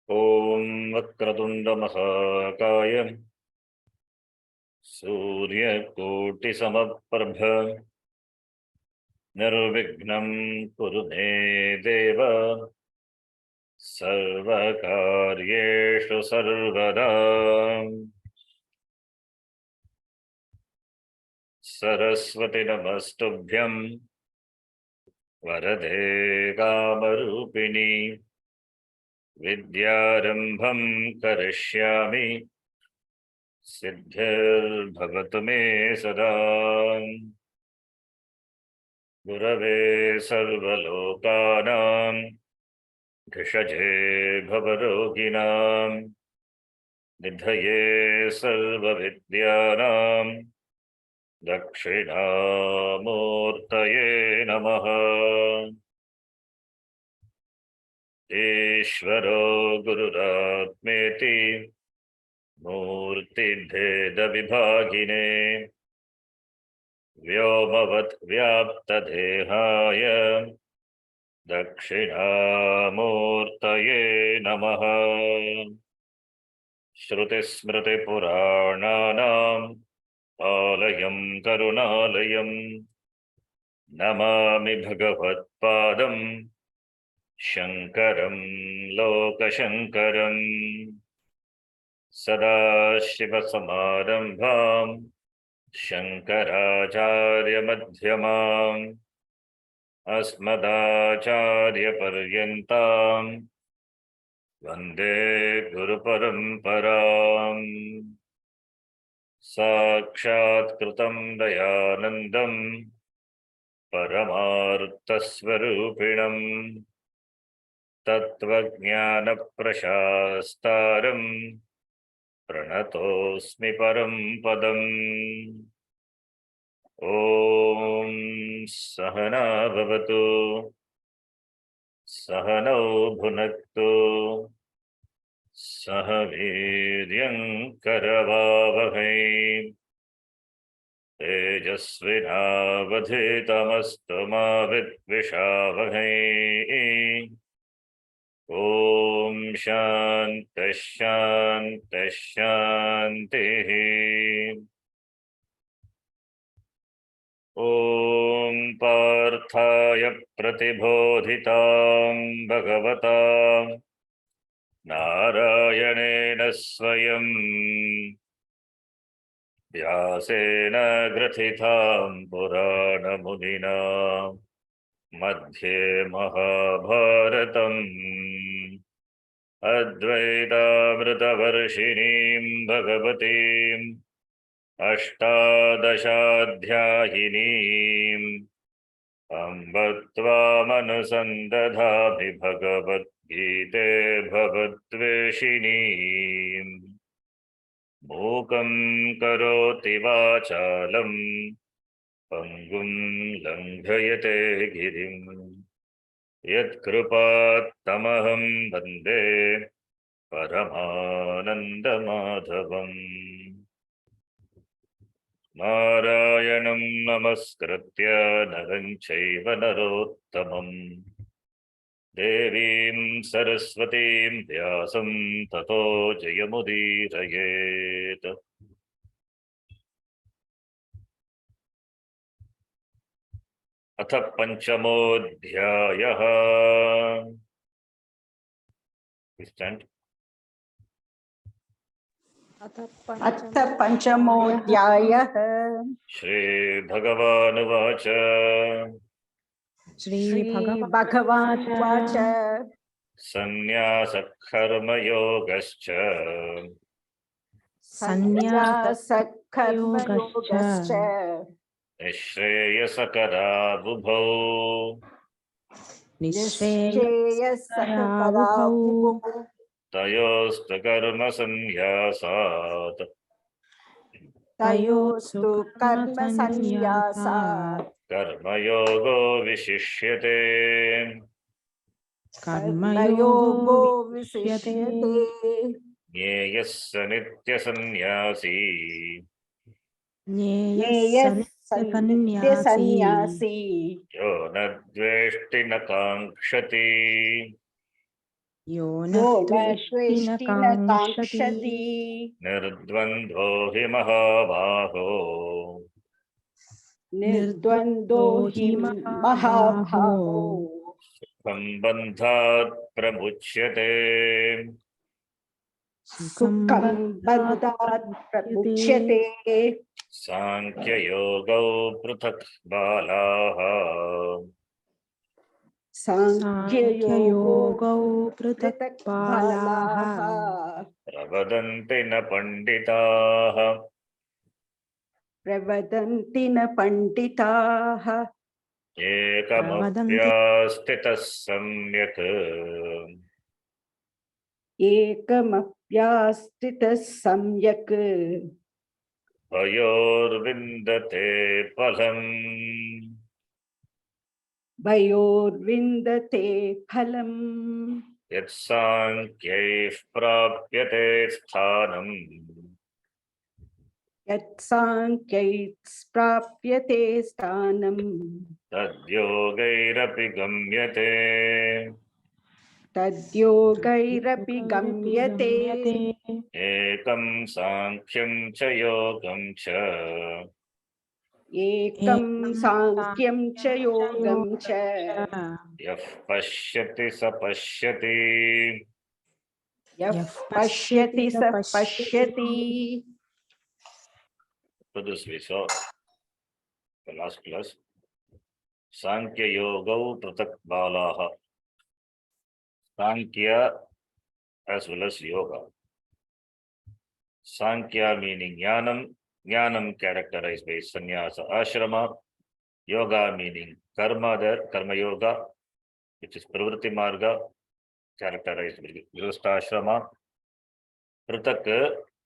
ॐ वक्रतुण्डमहाकाय सूर्यकोटिसमप्रभ निर्विघ्नं कुरु मे देव सर्वकार्येषु सर्वदा। सरस्वती नमस्तुभ्यं वरदे कामरूपिणी विद्यारम्भं करिष्यामि सिद्धिर्भवतु मे सदा। गुरवे सर्वलोकानां भिषजे भवरोगिणां निधये सर्वविद्यानां दक्षिणामूर्तये नमः। ईश्वरो गुरुरात्मेति मूर्तिभेदविभागिने व्योमवत् व्याप्तदेहाय दक्षिणामूर्तये नमः। श्रुतिस्मृतिपुराणानाम् आलयं करुणालयं नमामि भगवत्पादं शङ्करं लोकशङ्करं। सदाशिवसमारम्भां शङ्कराचार्यमध्यमाम् अस्मदाचार्यपर्यन्तां वन्दे गुरुपरम्पराम्। साक्षात्कृतं दयानन्दं परमार्थस्वरूपिणं तत्त्वज्ञानप्रशास्तारं प्रणतोऽस्मि परं पदम्। ॐ सहना भवतु सहनौ भुनक्तु सह वीर्यं करवावहै तेजस्विनावधीतमस्तु मा विद्विषावहै। ॐ शान्तिः शान्तिः शान्तिः। ॐ पार्थाय प्रतिबोधितां भगवता नारायणेन स्वयं व्यासेन ग्रथितां पुराणमुनिना मध्ये महाभारतम् अद्वैतामृतवर्षिणीं भगवतीम् अष्टादशाध्यायिनीम् अम्ब त्वामनुसन्दधामि भगवद्गीते भवद्वेषिणीम्। मूकं करोति वाचालं पङ्गुं लङ्घयते गिरिं यत्कृपात्तमहं वन्दे परमानन्दमाधवम्। नारायणं नमस्कृत्य नरं चैव नरोत्तमं देवीं सरस्वतीं व्यासं ततो जयमुदीरयेत्। अथ पंचमोऽध्यायः। अथ पंचमोऽध्यायः। श्रीभगवानुवाच श्रीभगवानुवाच सन्न्यासः कर्मयोगश्च निःश्रेयसकरावुभौ तयोस्तु कर्मसन्न्यासात् कर्मयोगो विशिष्यते। ज्ञेयः स नित्यसन्न्यासी यो न द्वेष्टि न काङ्क्षति। यो न यो न त्वेष्टि न त्वेष्टि न काङ्क्षति काङ्क्षति निर्द्वन्द्वो हि महाबाहो निर्द्वन्द्वो हि महाबाहो महाभावो सम्बन्धात् प्रमुच्यते सुखं बन्धात् प्रमुच्यते साङ्ख्ययोगौ पृथक् बालाः साङ्ख्ययोगो साङ्ख्ययोगौ पृथक् पृथक् बालाः बालाः प्रवदन्ति न पण्डिताः प्रवदन्ति न पण्डिताः प्रवदन्ति एकमप्यास्थितः सम्यक् एकमप्यास्थितः सम्यक् भयोर्विन्दते फलम् भयोर्विन्दते फलम् यत्साङ्ख्यैः प्राप्यते स्थानम् यत्साङ्ख्यैस्प्राप्यते स्थानम् तद्योगैरपि गम्यते तद्योगैरपि गम्यते गम्यते एकं साङ्ख्यं च योगं च एकं साङ्ख्यं च योगं च यः पश्यति स पश्यति यः पश्यति स पश्यति So this we saw the last class. Sankhya Yogau Pratak Balaha. Sankhya as well as Yoga. Sankhya meaning Jnanam. Jnanam characterized by Sannyasa Ashrama. Yoga meaning Karma there, Karma Yoga, which is Pravritti Marga, characterized by Grihastha Ashrama. Pratak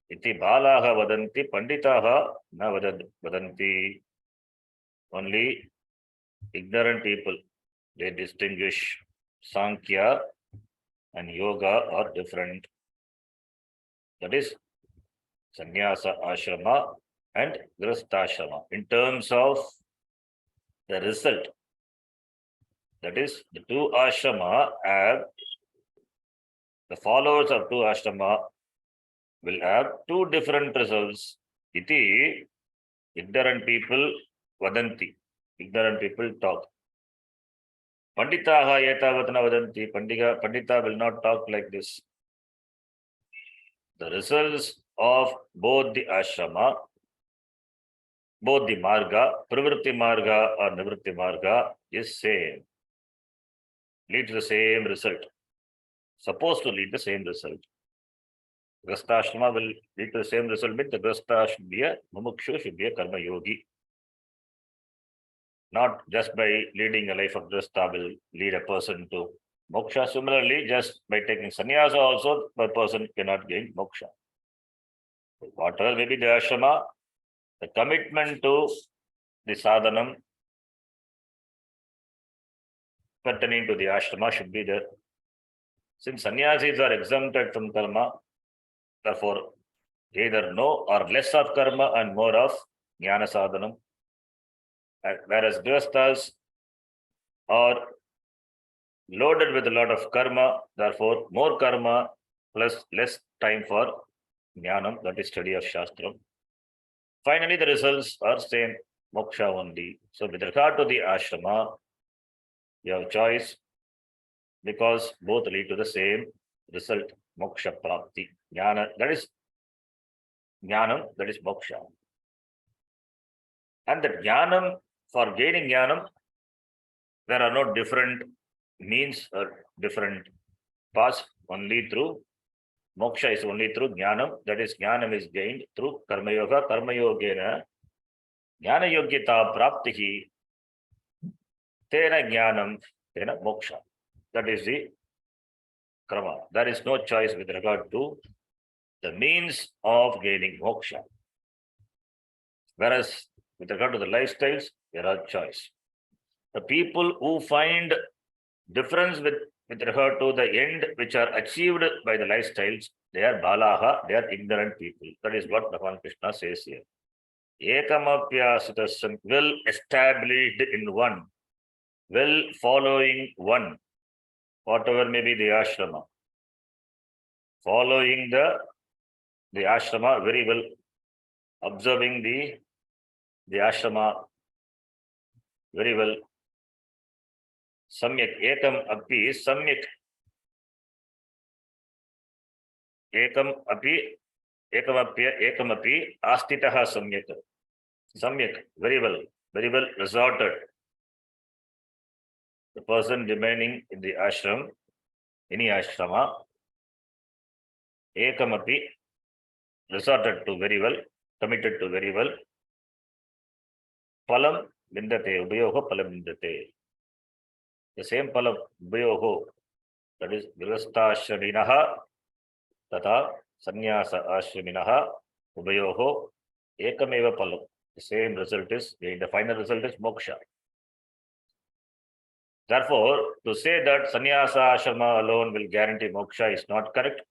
iti Balaha Vadanti, Panditaha na Vadanti. Only ignorant people, they distinguish Sankhya and Yoga are different. That is Sannyasa Ashrama and Grihastha Ashrama. In terms of the result, that is the two ashrama have, the followers of two ashrama will have two different results. Iti, ignorant people vadanti, ignorant people talk. Panditaha yetavatana vadanti, Pandita will not talk like this. The results of both the ashrama, both the marga, pravritti marga or nivritti marga is same. Lead to the same result. Supposed to lead the same result. Grihastha Ashrama will lead to the same result, but the Grihastha should be a Mumukshu, should be a Karma Yogi. Not just by leading a life of Grihastha will lead a person to moksha. Similarly, just by taking sannyasa also, a person cannot gain moksha. Whatever may be the ashrama, the commitment to the sadhanam pertaining to the ashrama should be there. Since sannyasis are exempted from karma, therefore either no or less of karma and more of jnana sadhanam. Whereas grihasthas are loaded with a lot of karma, therefore more karma plus less time for jnanam, that is study of shastram. Finally, the results are same, moksha only. So with regard to the ashrama, you have choice because both lead to the same result, moksha prapti. Jnana, that is jnanam, that is moksha. And the jnanam, for gaining jnanam, there are no different means or different paths, only through moksha is only through jnanam, that is jnanam is gained through karma yoga. Karma yogena jnana yogyata praptihi tena jnanam tena moksha. That is the krama. There is no choice with regard to the means of gaining moksha. Whereas with regard to the lifestyles, there are choice. The people who find difference with regard to the end which are achieved by the lifestyles, they are balaha, they are ignorant people. That is what Bhagavan Krishna says here. Ekamapyasitasam, well established in one, well following one, whatever may be the ashrama. following the ashrama very well, observing the ashrama very well. Samyak ekam api samyak ekamapi astitaha samyak. Samyak, very well resorted. The person remaining in the ashram, any ashrama, ekamapi, resorted to very well, committed to very well. Phalam vindate, ubayoho phalam vindate. The same phalam, ubayoho, that is grihasthashraminaha tata sannyasa ashraminaha ubayoho ekameva phalam. The same result is, the final result is moksha. Therefore, to say that sannyasa ashrama alone will guarantee moksha is not correct.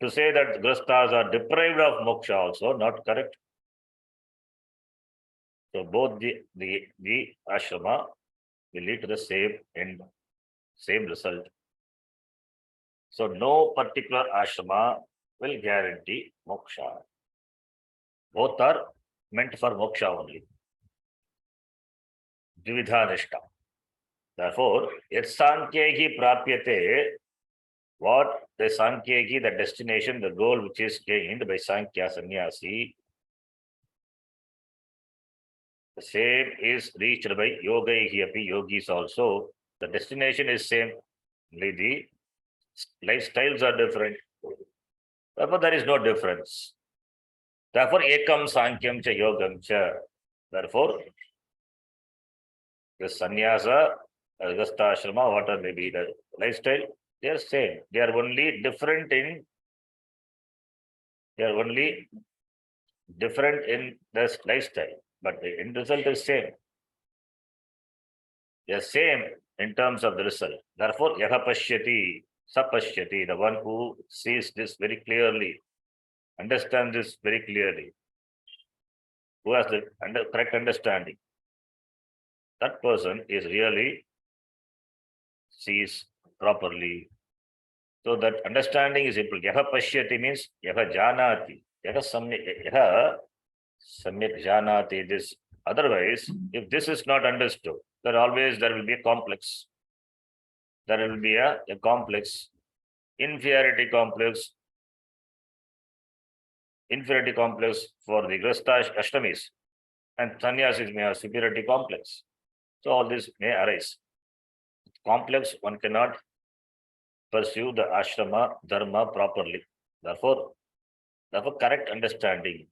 To say that grihasthas are deprived of moksha also not correct. So both the ashrama will lead to the same end, same result. So no particular ashrama will guarantee moksha. Both are meant for moksha only. Dvividha nishta. Therefore, yat sankhyehi prapyate, what the sankhyehi, the destination, the goal which is gained by sankhya sannyasi, the same is reached by yogaihi api, yogis also. The destination is same, only the lifestyles are different. Therefore, there is no difference. Therefore, ekam sankyam cha yogam cha. Therefore, the sannyasa, grihastha whatever may be the lifestyle, they are same. They are only different in the lifestyle, but the end result is same. They are same in terms of the result. Therefore, yaha pashyati, sapashyati, the one who sees this very clearly, understands this very clearly, who has the correct understanding, that person is really sees properly. So that understanding is simple. Yaha pashyati means yaha janati. Yaha samyak janati. This. Otherwise, if this is not understood, then always there will be a complex. There will be a complex, inferiority complex for the grihastha ashtamis, and sannyasis may have superiority complex. So all this may arise. Complex, one cannot pursue the ashrama dharma properly. Therefore, correct understanding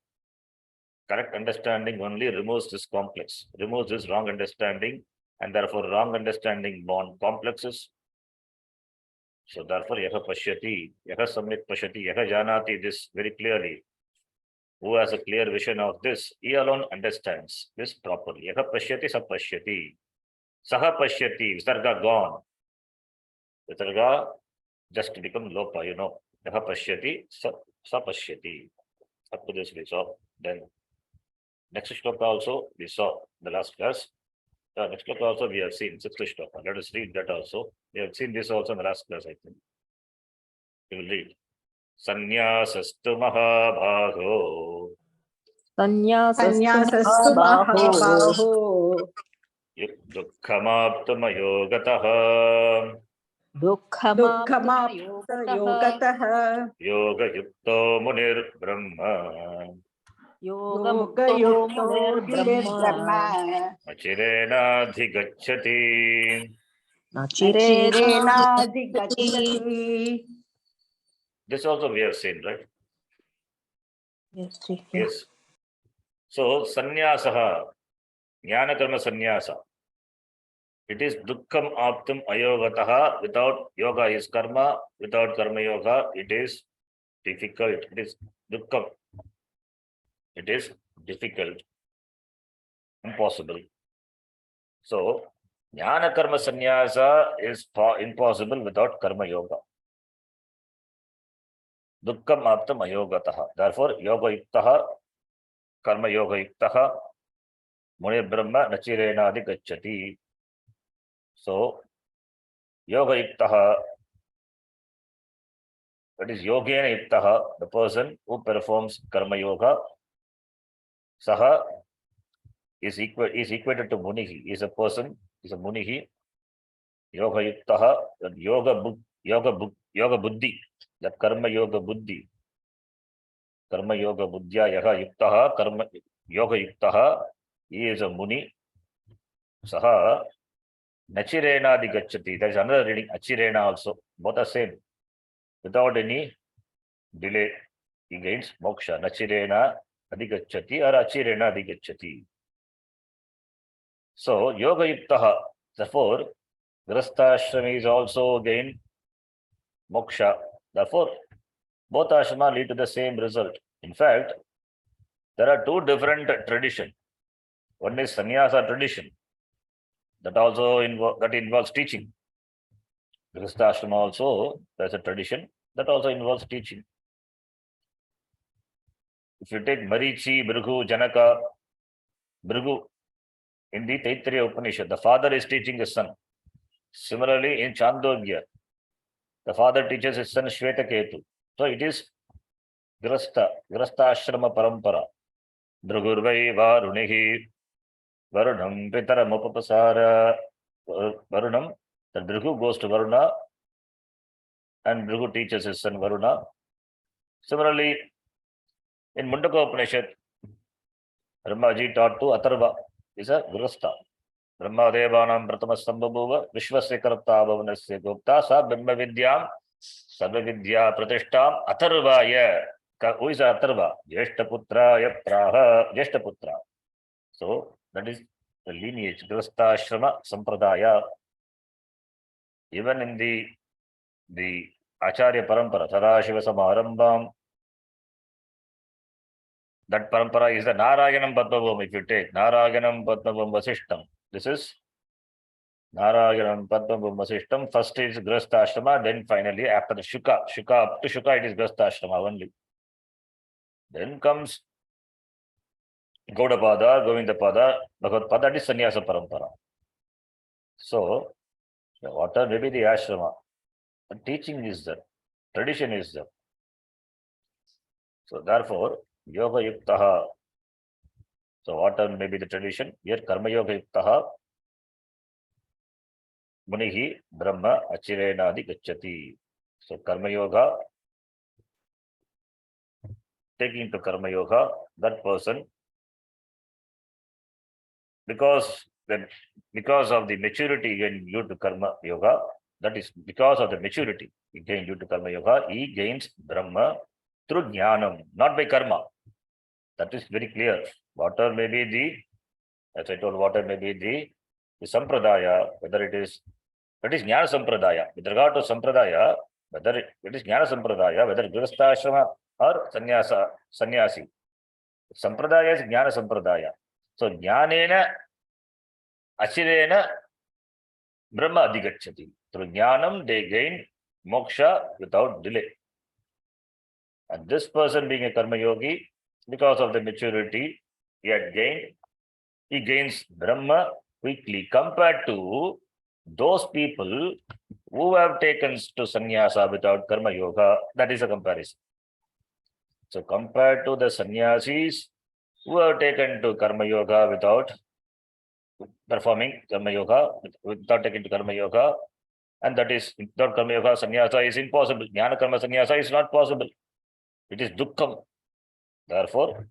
only removes this complex, removes this wrong understanding, and therefore wrong understanding born complexes. So therefore, yaha pashyati, yaha samyak pashyati, yaha janati this very clearly. Who has a clear vision of this, he alone understands this properly. Yaha pashyati, sapashyati. Saha pashyati, visarga gone. Visarga just become lopa, Yaha pashyati, sapashyati. Up to this we saw. Then next shloka also we saw the last class. Next shloka also we have seen, 6th shloka. Let us read that also. We have seen this also in the last class, I think. We will read. Sannyasastu mahabhago. Sanyasastu mahabaho. Dukkhamaptamayo gataha. Dukkhamaptayogataha. Yoga yukto munir brahma. Yogayukto munir brahma. Achirenadhigacchati. Achirenadhigacchati. This also we have seen, right? Yes. Yes. So, sannyasaha, jnana karma sannyasa. It is dukkham aptam ayogataha. Without yoga is karma. Without karma yoga, it is difficult. It is dukkham. It is difficult. Impossible. So, jnana karma sannyasa is impossible without karma yoga. Dukkham aptam ayogataha. Therefore, yoga yuktaha, karma yoga yuktaha, muni brahma nachirenadi gacchati. So, yoga yuktaha, That is yogena yuktaha, the person who performs karma yoga. Saha is equated to munihi. Is a person, is a munihi. Yoga yuktaha, that yoga buddhi, that karma yoga buddhi. Karma yoga buddhya yaha yuktaha, karma yoga yuktaha, he is a muni. Saha nachirena adhigacchati. There is another reading, achirena also. Both are same. Without any delay, he gains moksha. Nachirena adhigacchati or achirena adhigacchati. So, yoga yuktaha. Therefore, grastha is also gain moksha. Therefore, both ashrama lead to the same result. In fact, there are two different traditions. One is sannyasa tradition. That also involves teaching. Grihastha ashrama also, there's a tradition that also involves teaching. If you take Marichi, Bhrigu, Janaka, Bhrigu, in the Taittiriya Upanishad, the father is teaching his son. Similarly, in Chandogya, the father teaches his son Shvetaketu. So it is Grihastha ashrama parampara. Bhrigurvai varunihi varunam pitaram upapasara. Varunam, the Bhrigu goes to Varuna and Bhrigu teaches his son Varuna. Similarly, in Mundaka Upanishad, Brahmaji taught to Atharva, is a Grihastha. Brahma Devanam Prathamastambhabhuva Vishwasya Karta Bhavanasya Gupta Sa Brahma Vidyam Sarva Vidya Pratishtam Atharvaya. Who is Atharva? Jeshtaputraya Praha Jeshtaputra. So that is the lineage, Grihastha Ashrama Sampradaya. Even in the Acharya Parampara, Sadashiva Samarambam, that parampara is the Narayanam Padmavam. If you take Narayanam Padmavam Vasishtam, this is Narayanam Padmavam Vasishtam. First is Grihastha Ashrama, then finally after the Shuka up to Shuka it is Grihastha Ashrama only. Then comes Gaudapada, Govindapada, Bhagavad, that is Sannyasa Parampara. So, whatever may be the ashrama, the teaching is there, tradition is there. So, therefore, Yoga Yuktaha. So, whatever may be the tradition, here Karma Yoga Yuktaha, Munihi Brahma Achirenadi Gacchati. So, Karma Yoga, taking to Karma Yoga, that person, because of the maturity gained due to Karma Yoga, that is because of the maturity he gained due to Karma Yoga, he gains Brahma through Jnanam, not by Karma. That is very clear. Whatever may be as I told, whatever may be the Sampradaya, whether it is Jnana Sampradaya. With regard to Sampradaya, whether it is Jnana Sampradaya, whether Grihastha Ashrama or Sannyasi. Sampradaya is Jnana Sampradaya. So, Jnanena Achirena Brahma Adhigacchati. Through Jnanam, they gain moksha without delay. And this person being a Karma Yogi, because of the maturity he gains Brahma quickly compared to those people who have taken to sannyasa without Karma Yoga. That is a comparison. So, compared to the sannyasis who have taken to Karma Yoga without performing Karma Yoga, without taking to Karma Yoga, and that is without Karma Yoga, sannyasa is impossible. Jnana Karma sannyasa is not possible. It is dukkham. Therefore,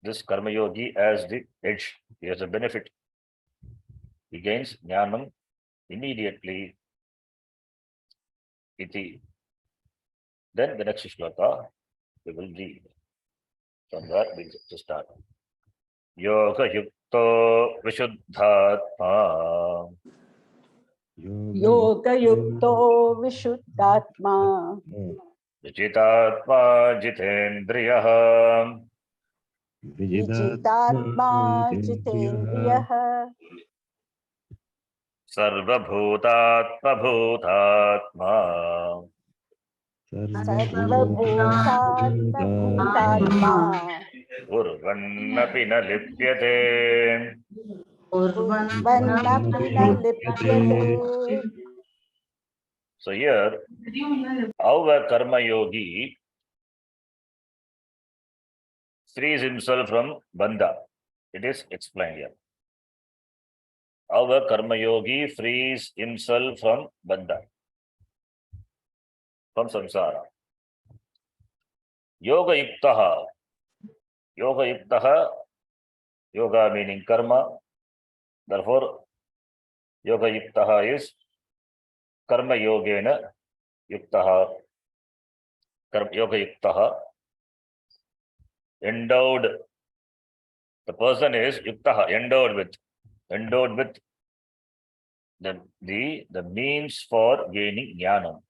this Karma Yogi has the edge, he has a benefit. He gains Jnanam immediately. Iti. Then the next shloka we will read. From that we will start. Yoga Yukto Vishuddhatma Yoga Yukto Vishuddhatma Vijitatma Jitendriyaha Vijitatma Jitendriyaha Sarvabhutatma Bhutatma Sarvabhutatma Bhutatma Urvannapi na lipyate. Urvannapi na lipyate. So here, how a karma yogi frees himself from bandha. It is explained here. How a karma yogi frees himself from bandha, from samsara. Yoga yuktaha. Yoga yuktaha. Yoga meaning karma. Therefore, yoga yuktaha is karma yogena yuktaha. Yoga yuktaha. Endowed. The person is yuktaha, endowed with the means for gaining jnanam.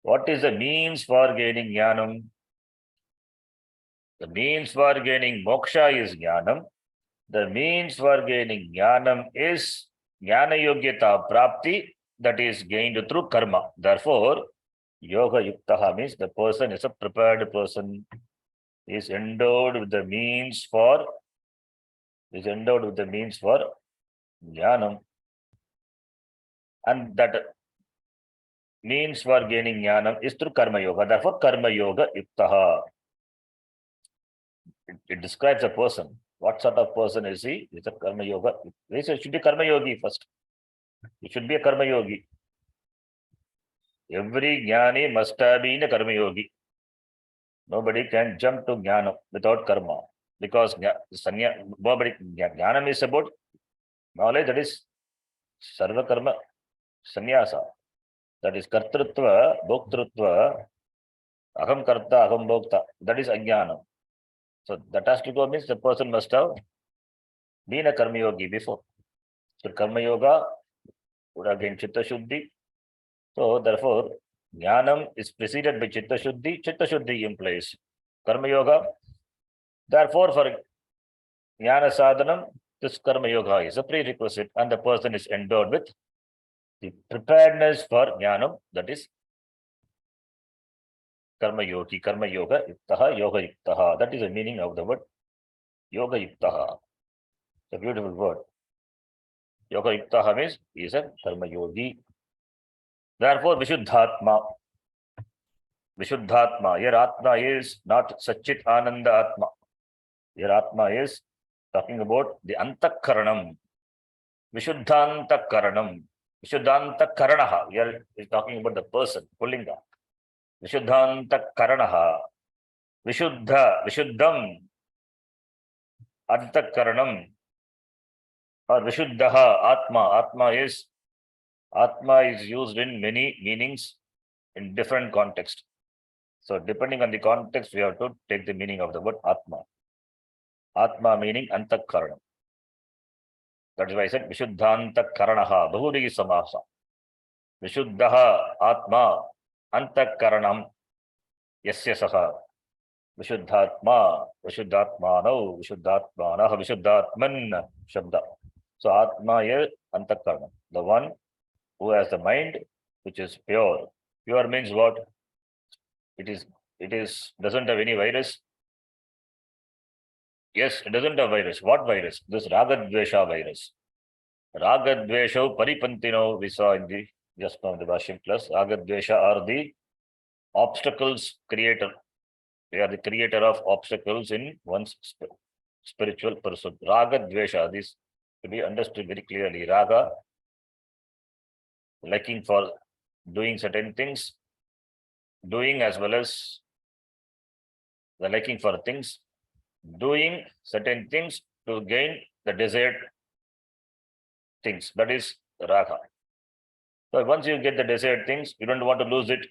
What is the means for gaining jnanam? The means for gaining moksha is jnanam. The means for gaining jnanam is jnana yogyata prapti, that is gained through karma. Therefore, yoga yuktaha means the person is a prepared person, is endowed with the means for jnanam. And that means for gaining jnanam is through karma yoga. Therefore, karma yoga yuktaha. It describes a person. What sort of person is he? It's a karma yoga. It should be karma yogi first. It should be a karma yogi. Every jnani must have been a karma yogi. Nobody can jump to jnana without karma. Because jnanam is about knowledge, that is sarva karma sannyasa. That is kartrutva, bhoktrutva, aham karta, aham bhokta. That is ajnanam. So that has to go means the person must have been a karma yogi before. So karma yoga would have gained chitta shuddhi. So therefore, jnanam is preceded by chitta shuddhi. Chitta shuddhi implies karma yoga. Therefore, for jnana sadhanam, this karma yoga is a prerequisite, and the person is endowed with the preparedness for jnanam, that is karma yoga yuktaha, yoga yuktaha. That is the meaning of the word yoga yuktaha. It's a beautiful word. Yoga yuktaha means he is a karma yogi. Therefore, Vishuddhatma. Vishuddhatma. Here Atma is not Satchit Ananda Atma. Here Atma is talking about the Antakaranam. Vishuddhantakaranam. Vishuddhantakaranaha. Here is talking about the person, Pullinga. Vishuddhantakaranaha. Vishuddham. Antakaranam. Or Vishuddhaha. Atma is used in many meanings in different contexts. So depending on the context, we have to take the meaning of the word Atma. Atma meaning Antakaranam. That is why I said Vishuddhantakaranaha, Bahurigi Samasa. Vishuddhaha Atma Antakaranam Yasya Saha. Vishuddhatma, Vishuddhatmano, Vishuddhatmanaha, Vishuddhatman Shabda. So Atma is Antakaranam, the one who has the mind which is pure. Pure means what? It doesn't have any virus. Yes, it doesn't have virus. What virus? This Ragadvesha virus. Ragadvesha Paripantino, we saw in the just now the Bhashim plus. Ragadvesha are the obstacles creator. They are the creator of obstacles in one's spiritual pursuit. Ragadvesha, this to be understood very clearly. Raga, liking for doing certain things, doing as well as the liking for things, doing certain things to gain the desired things. That is raga. So once you get the desired things, you don't want to lose it.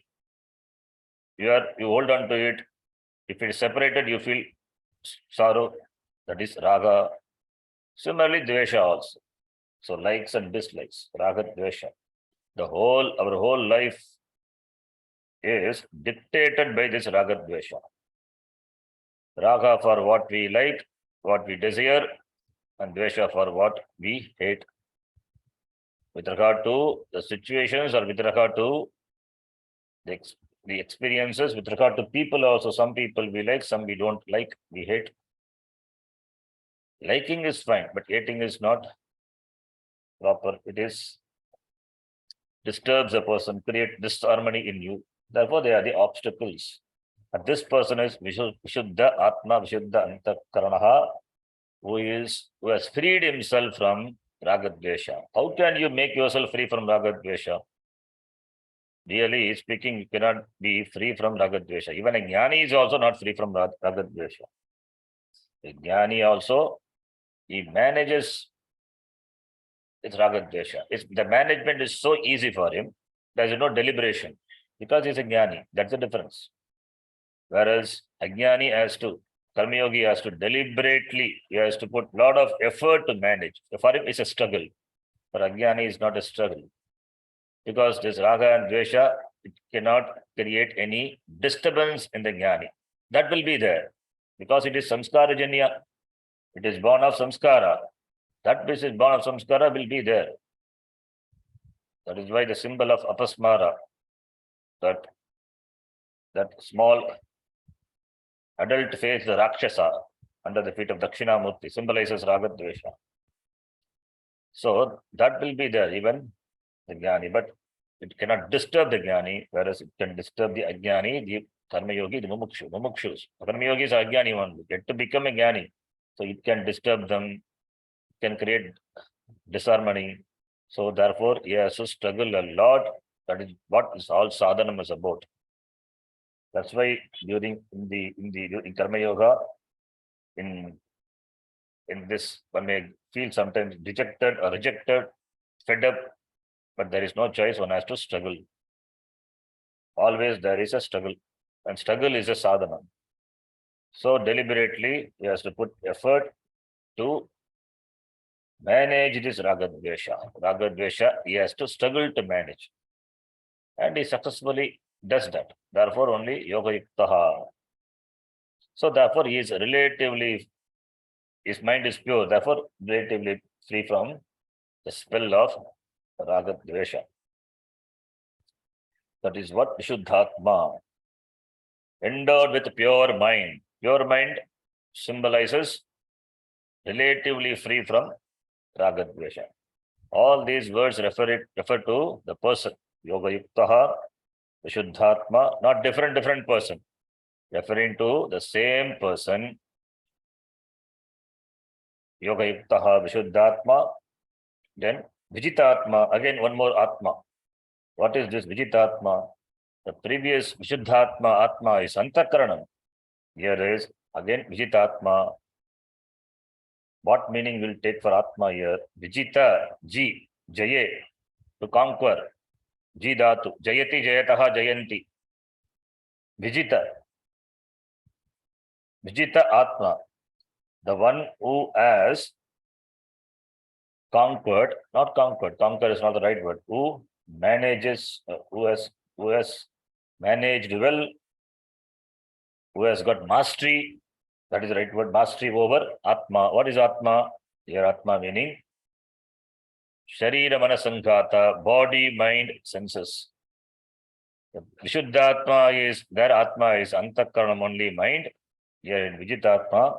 You hold on to it. If it is separated, you feel sorrow. That is raga. Similarly, dvesha also. So likes and dislikes, raga, dvesha. Our whole life is dictated by this raga, dvesha. Raga for what we like, what we desire, and dvesha for what we hate. With regard to the situations or with regard to the experiences, with regard to people also, some people we like, some we don't like, we hate. Liking is fine, but hating is not proper. It is disturbs a person, create disharmony in you. Therefore, they are the obstacles. And this person is Vishuddha Atma, Vishuddha Antakaranaha, who has freed himself from Ragadvesha. How can you make yourself free from Ragadvesha? Really speaking, you cannot be free from Ragadvesha. Even a Jnani is also not free from Ragadvesha. A Jnani also, he manages his Ragadvesha. The management is so easy for him. There is no deliberation because he's a Jnani. That's the difference. Whereas Ajnani Karma Yogi has to deliberately, he has to put a lot of effort to manage. For him, it's a struggle. For Ajnani, it's not a struggle. Because this Raga and Dvesha, it cannot create any disturbance in the Jnani. That will be there. Because it is Samskarajanya. It is born of Samskara. That which is born of Samskara will be there. That is why the symbol of Apasmara, that small adult face, the Rakshasa, under the feet of Dakshinamurti, symbolizes Ragadvesha. So that will be there, even the Jnani, but it cannot disturb the Jnani, whereas it can disturb the Ajnani, the Karma Yogi, the Mumukshus. Karma Yogis are Ajnani only, yet to become a Jnani. So it can disturb them, can create disharmony. So therefore, he has to struggle a lot. That is what is all sadhanam is about. That's why in Karma Yoga, in this, one may feel sometimes dejected or rejected, fed up, but there is no choice. One has to struggle. Always there is a struggle, and struggle is a sadhana. So deliberately, he has to put effort to manage this Ragadvesha. Ragadvesha, he has to struggle to manage. And he successfully does that. Therefore, only Yoga Yuktaha. So therefore, he is relatively, his mind is pure, therefore relatively free from the spell of Ragadvesha. That is what Vishuddhatma. Endowed with pure mind. Pure mind symbolizes relatively free from Ragadvesha. All these words refer to the person. Yoga Yuktaha, Vishuddhatma, not different person. Referring to the same person. Yoga Yuktaha, Vishuddhatma. Then Vijitatma, again one more Atma. What is this Vijitatma? The previous Vishuddhatma Atma is Antakaranam. Here is again Vijitatma. What meaning will take for Atma here? Vijita, Ji, Jaye, to conquer. Ji Dhatu, Jayati, Jayataha, Jayanti. Vijita. Vijita Atma. The one who has conquered, not conquered, conquer is not the right word, who manages, who has managed well, who has got mastery, that is the right word, mastery over Atma. What is Atma? Here Atma meaning Sharira Manasanghata, body, mind, senses. The Vishuddhatma is, their Atma is Antakaranam only, mind. Here in Vijitatma,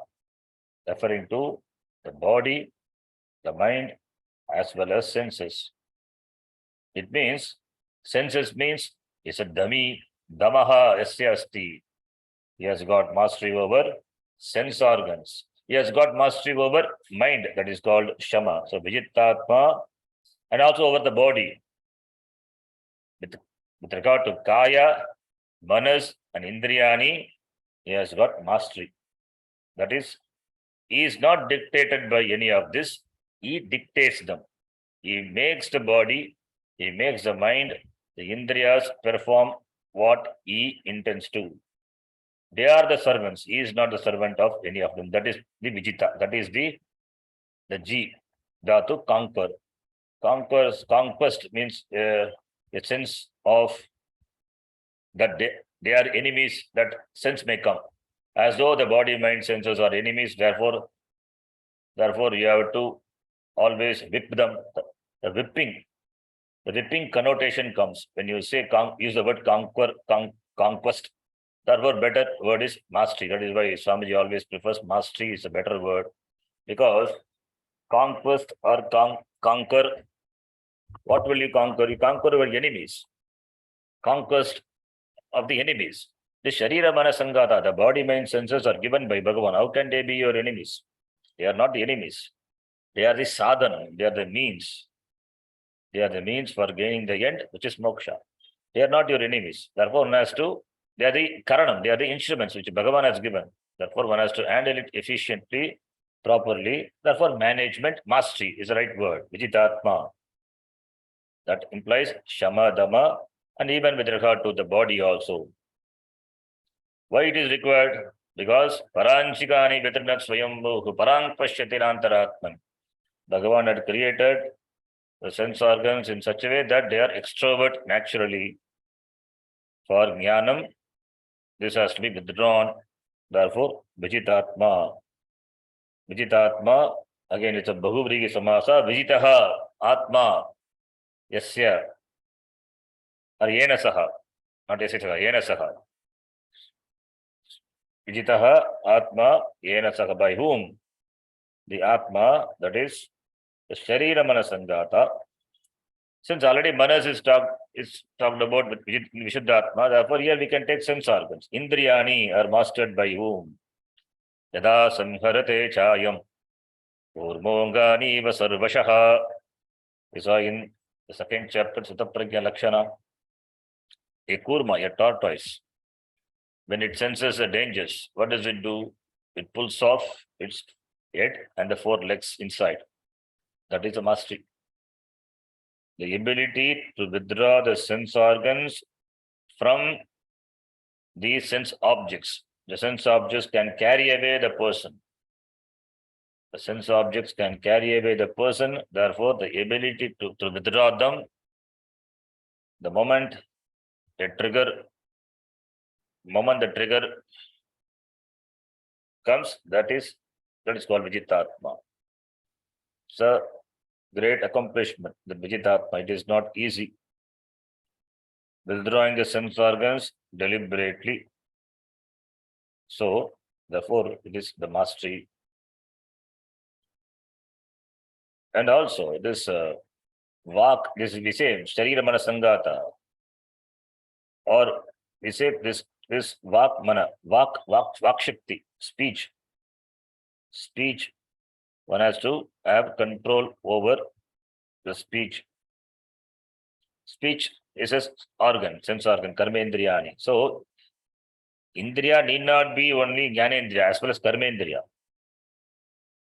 referring to the body, the mind, as well as senses. It means, senses means, it's a dummy, damaha yasya asti. He has got mastery over sense organs. He has got mastery over mind, that is called Shama. So Vijitatma, and also over the body. With regard to Kaya, Manas, and Indriyani, he has got mastery. That is, he is not dictated by any of this, he dictates them. He makes the body, he makes the mind, the Indriyas perform what he intends to. They are the servants. He is not the servant of any of them. That is the Vijita. That is the Ji, Dhatu, conquer. Conquest means a sense of that they are enemies, that sense may come. As though the body, mind, senses are enemies, therefore you have to always whip them. The whipping connotation comes when you say use the word conquest. Therefore, better word is mastery. That is why Swamiji always prefers mastery is a better word, because conquest or conquer What will you conquer? You conquer your enemies. Conquest of the enemies. The Sharira Mana Sangata, the body, mind, senses are given by Bhagavan. How can they be your enemies? They are not the enemies. They are the sadhana. They are the means. They are the means for gaining the end, which is moksha. They are not your enemies. Therefore, one has to, they are the karanam, they are the instruments which Bhagavan has given. Therefore, one has to handle it efficiently, properly. Therefore, management, mastery is the right word. Vijitatma. That implies shama, dama, and even with regard to the body also. Why it is required? Because paranchikani vetrinat swayambhu parang pashyatirantaratman. Bhagavan had created the sense organs in such a way that they are extrovert naturally. For jnanam, this has to be withdrawn. Therefore, vijitatma. Vijitatma, again it's a bahuvrigi samasa. Vijitaha atma yasya or yena saha. Not yasya saha, yena saha. Vijitaha atma yena saha. By whom? The atma, that is the sharira manasangata. Since already manas is talked about with Vishuddhatma, therefore here we can take sense organs. Indriyani are mastered by whom? Yada samharate chayam urmongani vasarvashaha. We saw in the second chapter, Sutapragya Lakshana. A kurma, a tortoise, when it senses the dangers, what does it do? It pulls off its head and the four legs inside. That is a mastery. The ability to withdraw the sense organs from these sense objects. The sense objects can carry away the person. The sense objects can carry away the person. Therefore, the ability to withdraw them, the moment the trigger comes, that is called Vijitatma. So, great accomplishment, the Vijitatma. It is not easy. Withdrawing the sense organs deliberately. So, therefore, it is the mastery. And also, this vak, this we say, Sharira Mana Sangata, or we say this vak mana, vak shakti, speech. Speech, one has to have control over the speech. Speech is an organ, sense organ, karmendriyani. So, indriya need not be only jnanendriya as well as karmendriya.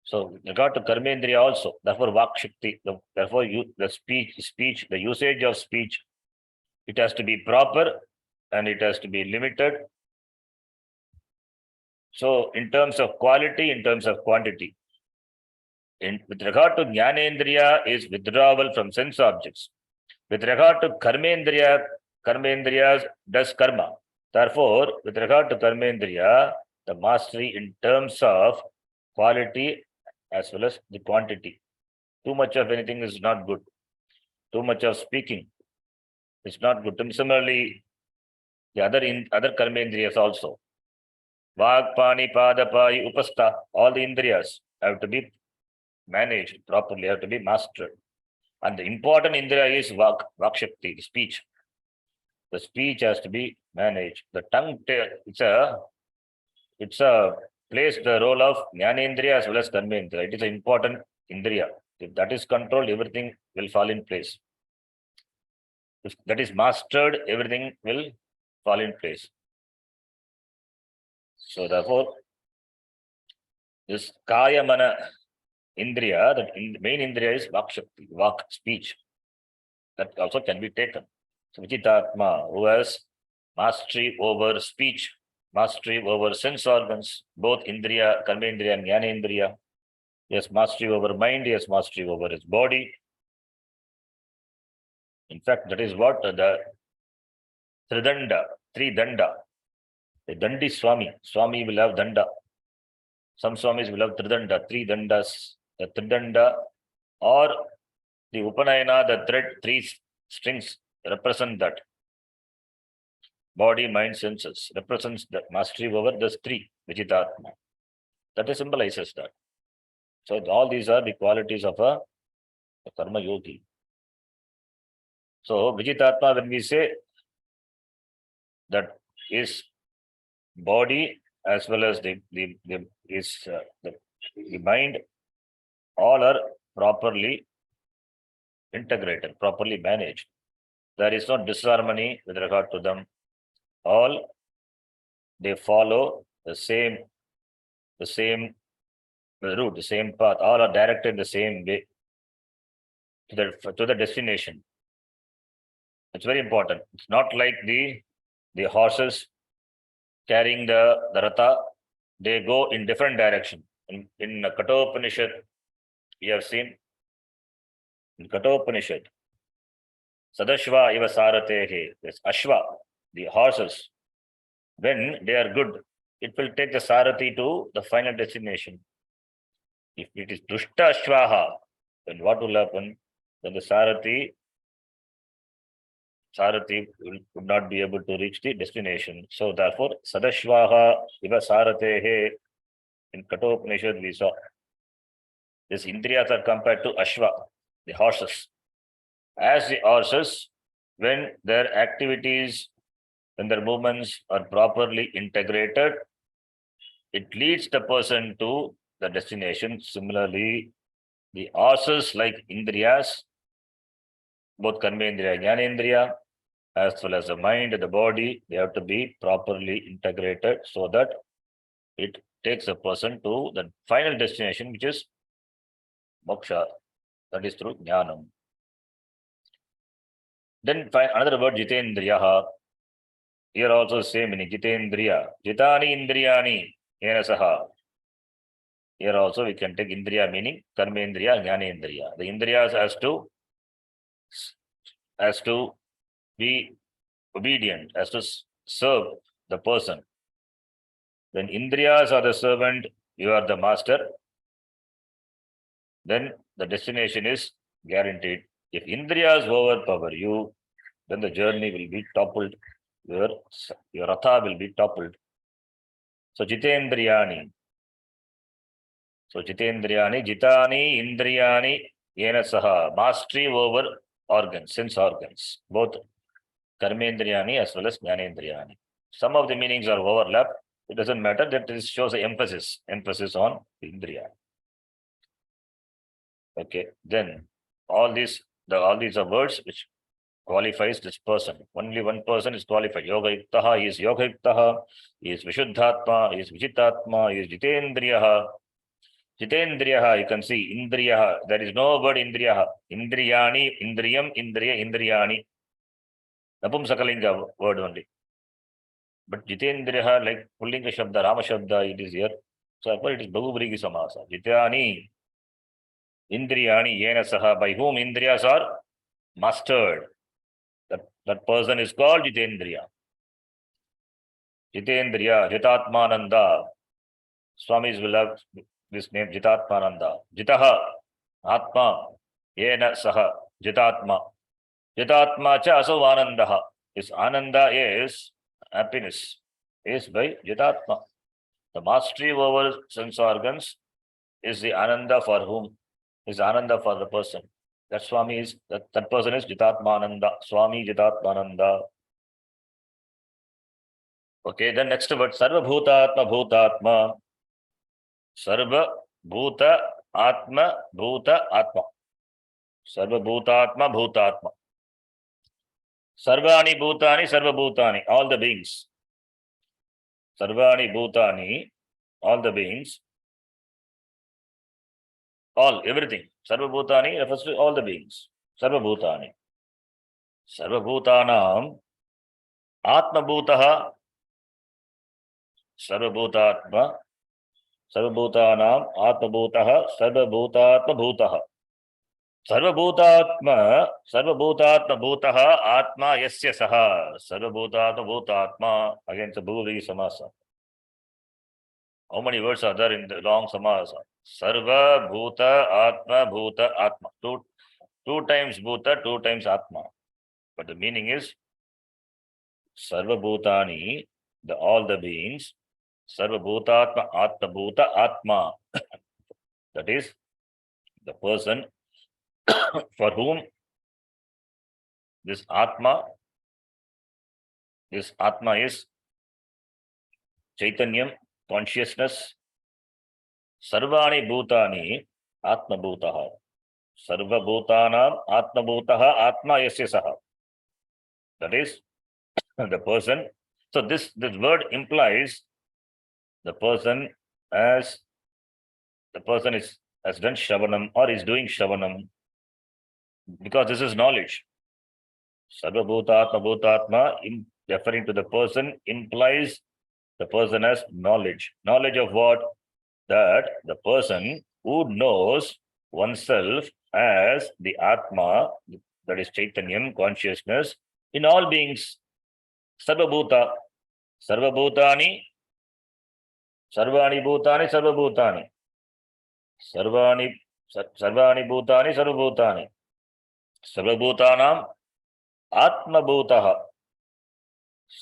So, with regard to karmendriya also, therefore vak shakti, therefore the speech, the usage of speech, it has to be proper and it has to be limited. So, in terms of quality, in terms of quantity. With regard to jnanendriya is withdrawal from sense objects. With regard to karmendriya does karma. Therefore, with regard to karmendriya, the mastery in terms of quality as well as the quantity. Too much of anything is not good. Too much of speaking is not good. And similarly, the other karmendriyas also. Vag, pani, pada, pai, upastha, all the indriyas have to be managed properly, have to be mastered. And the important indriya is vak shakti, the speech. The speech has to be managed. The tongue, it's a plays the role of jnanendriya as well as karmendriya. It is an important indriya. If that is controlled, everything will fall in place. If that is mastered, everything will fall in place. So therefore, this kaya mana indriya, the main indriya is vak shakti, vak, speech. That also can be taken. So Vijitatma, who has mastery over speech, mastery over sense organs, both indriya, karmendriya and jnanendriya. He has mastery over mind, he has mastery over his body. In fact, that is what the tridanda, the dandi Swami will have danda. Some Swamis will have tridanda, three dandas. The tridanda or the upanayana, the thread, three strings represent that. Body, mind, senses represents the mastery over the three, Vijitatma. That symbolizes that. So all these are the qualities of a karma yogi. So Vijitatma, when we say that is body as well as the mind, all are properly integrated, properly managed. There is no disharmony with regard to them. All they follow the same route, the same path. All are directed the same way to the destination. It's very important. It's not like the horses carrying the ratha. They go in different direction. In Kathopanishad, we have seen in Kathopanishad, Sadashva iva saratehe. This Ashva, the horses, when they are good, it will take the Sarathi to the final destination. If it is Dushta Ashvaha, then what will happen? Then the Sarathi would not be able to reach the destination. So therefore, Sadashvaha iva saratehe, in Kathopanishad we saw these Indriyas are compared to Ashva, the horses. As the horses, when their activities, when their movements are properly integrated, it leads the person to the destination. Similarly, the horses like Indriyas, both Karmendriya, Jnanendriya, as well as the mind and the body, they have to be properly integrated so that it takes a person to the final destination, which is moksha, that is through jnanam. Then find another word, jitendriyaha. Here also same meaning, jitendriya. Jitani indriyani yena saha. Here also we can take indriya meaning karmendriya, jnanendriya. The indriyas has to be obedient, has to serve the person. When indriyas are the servant, you are the master, then the destination is guaranteed. If indriyas overpower you, then the journey will be toppled. Your ratha will be toppled. So jitendriyani. Jitani, indriyani, yena saha. Mastery over organs, sense organs, both karmendriyani as well as jnanendriyani. Some of the meanings are overlapped. It doesn't matter. That this shows the emphasis on indriya. Okay, then all these are words which qualifies this person. Only one person is qualified. Yoga yuktaha, he is yoga yuktaha, he is vishuddhatma, he is vijitatma, he is jitendriyaha. Jitendriyaha, you can see indriyaha. There is no word indriyaha. Indriyani, indriyam, indriya, indriyani. Napumsakalinga word only. But jitendriyaha, like pullinga shabda, rama shabda, it is here. So it is bahubrigi samasa. Jitani, indriyani, yena saha. By whom indriyas are mastered. That person is called jitendriya. Jitendriya, jitatmananda. Swamis will have this name, jitatmananda. Jitaha, atma, yena saha, jitatma. Jitatma cha aso anandaha. This ananda is happiness, is by jitatma. The mastery over sense organs is the ananda for whom? Is ananda for the person. That Swami is, that person is Jitatmananda, Swami Jitatmananda. Okay, then next word, Sarva Bhutatma Bhutatma. Sarva Bhuta Atma Bhuta Atma. Sarva Bhutatma Bhutatma. Sarvani Bhutani Sarva Bhutani, all the beings. Sarvani Bhutani, all the beings. All, everything. Sarva Bhutani refers to all the beings. Sarva Bhutani. Sarva Bhutanam Atma Bhutaha. Sarva Bhutatma. Sarva Bhutanam Atma Bhutaha. Sarva Bhutatma Bhutaha. Sarva Bhutatma Bhutaha Atma Yasya Saha. Sarva Bhutatma Bhutatma. Again, it's a Bhuvri Samasa. How many words are there in the long Samasa? Sarva Bhuta Atma Bhuta Atma. Two times Bhuta, two times Atma. But the meaning is Sarva Bhutani, all the beings. Sarva Bhutatma Atma Bhuta Atma. That is the person for whom This Atma is Chaitanyam, consciousness. Sarvani Bhutani Atma Bhutaha. Sarva Bhutanam Atma Bhutaha Atma Yasya Saha. That is the person. So this word implies the person as has done Shravanam or is doing Shravanam, because this is knowledge. Sarva Bhutatma Bhutatma, referring to the person, implies the person has knowledge. Knowledge of what? That the person who knows oneself as the Atma, that is Chaitanyam, consciousness, in all beings. Sarva Bhuta. Sarva Bhutani. Sarvani Bhutani. Sarva Bhutani. Sarvani Bhutani. Sarva Bhutani. Sarva Bhutanam Atma Bhutaha.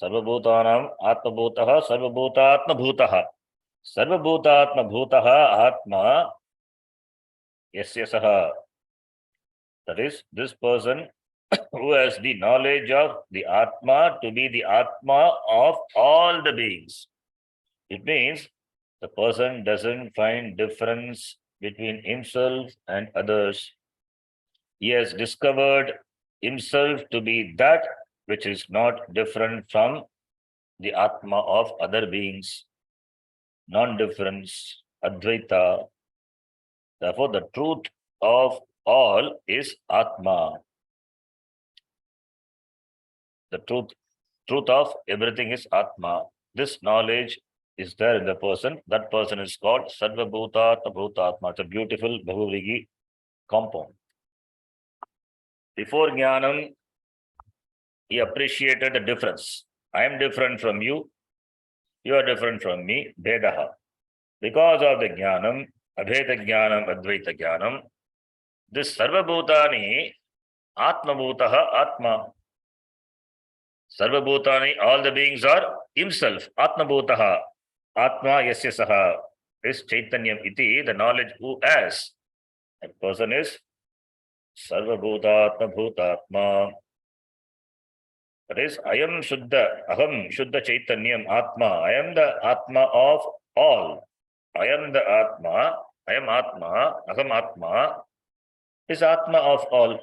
Sarva Bhutanam Atma Bhutaha. Sarva Bhutatma Bhutaha. Sarva Bhutatma Bhutaha Atma Yasya Saha. That is, this person who has the knowledge of the Atma to be the Atma of all the beings. It means the person doesn't find difference between himself and others. He has discovered himself to be that which is not different from the Atma of other beings. Non-difference, Advaita. Therefore, the truth of all is Atma. The truth of everything is Atma. This knowledge is there in the person. That person is called Sarva Bhutatma Bhutatma. It's a beautiful Bhagavad compound. Before Jnanam, he appreciated the difference. I am different from you. You are different from me. Vedaha. Because of the Jnanam, Abheda Jnanam, Advaita Jnanam, this Sarva Bhutani, Atma Bhutaha, Atma. Sarva Bhutani, all the beings are himself. Atma Bhutaha, Atma Yasya Saha. Is Chaitanyam iti, the knowledge who has. That person is Sarva Bhutatma Bhutatma. That is, I am Shuddha, Aham Shuddha Chaitanyam Atma. I am the Atma of all. I am the Atma. I am Atma. Aham Atma is Atma of all.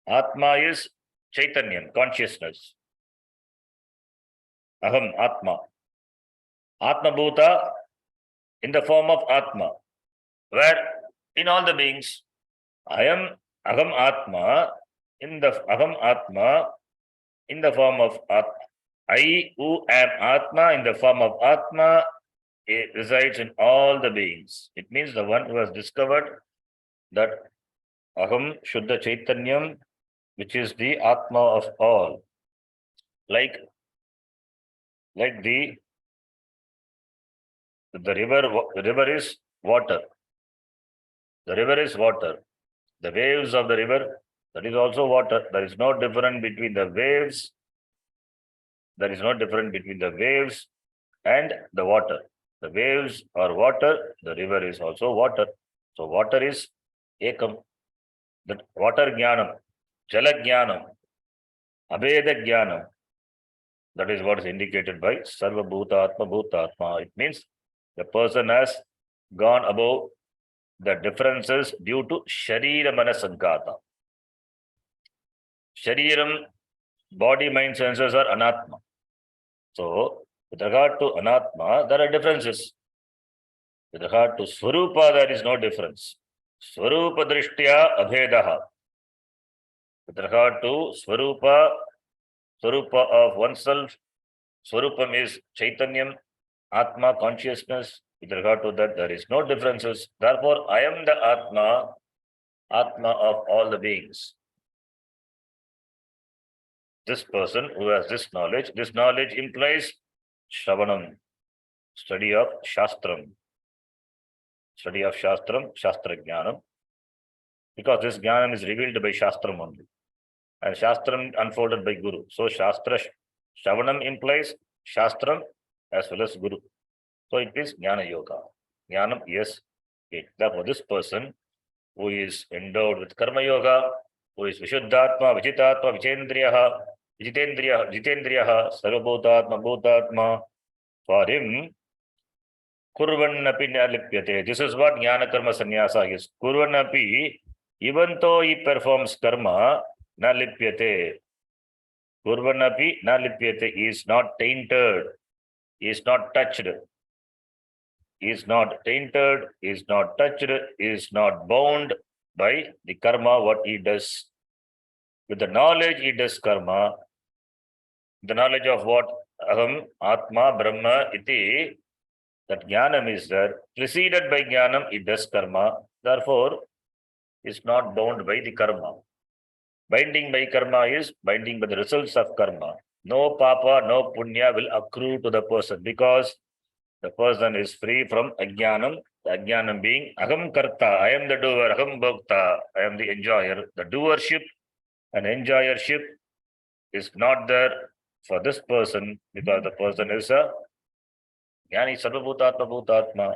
Atma is Chaitanyam, consciousness. Aham Atma. Atma Bhuta in the form of Atma, where in all the beings, I am Aham Atma in the Aham Atma in the form of Atma. I who am Atma in the form of Atma, it resides in all the beings. It means the one who has discovered that Aham Shuddha Chaitanyam, which is the Atma of all. Like the river is water. The river is water. The waves of the river, that is also water. There is no difference between the waves. There is no difference between the waves and the water. The waves are water. The river is also water. So water is Ekam. The water Jnanam, Jala Jnanam, Abheda Jnanam. That is what is indicated by Sarva Bhutatma Bhutatma. It means the person has gone above the differences due to Sharira Manasankata. Shariram, body, mind, senses are Anatma. So, with regard to Anatma, there are differences. With regard to Swarupa, there is no difference. Swarupa Drishtya Abhedaha. With regard to Swarupa of oneself, Swarupam is Chaitanyam, Atma, consciousness. With regard to that, there is no differences. Therefore, I am the Atma of all the beings. This person who has this knowledge implies Shravanam, study of Shastram. Study of Shastram, Shastra Jnanam. Because this Jnanam is revealed by Shastram only. And Shastram unfolded by Guru. So Shastra, Shravanam implies Shastram as well as Guru. So it is Jnana Yoga. Jnanam, yes. Okay. Therefore, this person who is endowed with Karma Yoga, who is Vishuddhatma, Vijitatma, Jitendriyaha, Sarvabhutatma, Bhutatma. For him, Kurvannapi Nalipyate. This is what Jnana Karma Sannyasa is. Kurvannapi, even though he performs karma, Nalipyate. Kurvannapi Nalipyate is not tainted, is not touched, is not tainted, is not touched, is not bound by the karma what he does. With the knowledge he does karma, the knowledge of what Aham, Atma, Brahma, iti, that Jnanam is there. Preceded by Jnanam, he does karma. Therefore, is not bound by the karma. Binding by karma is binding by the results of karma. No papa, no punya will accrue to the person because the person is free from ajnanam. The ajnanam being aham karta, I am the doer, aham bhokta, I am the enjoyer. The doership and enjoyership is not there for this person because the person is a jnani sarvabhutatma bhutatma.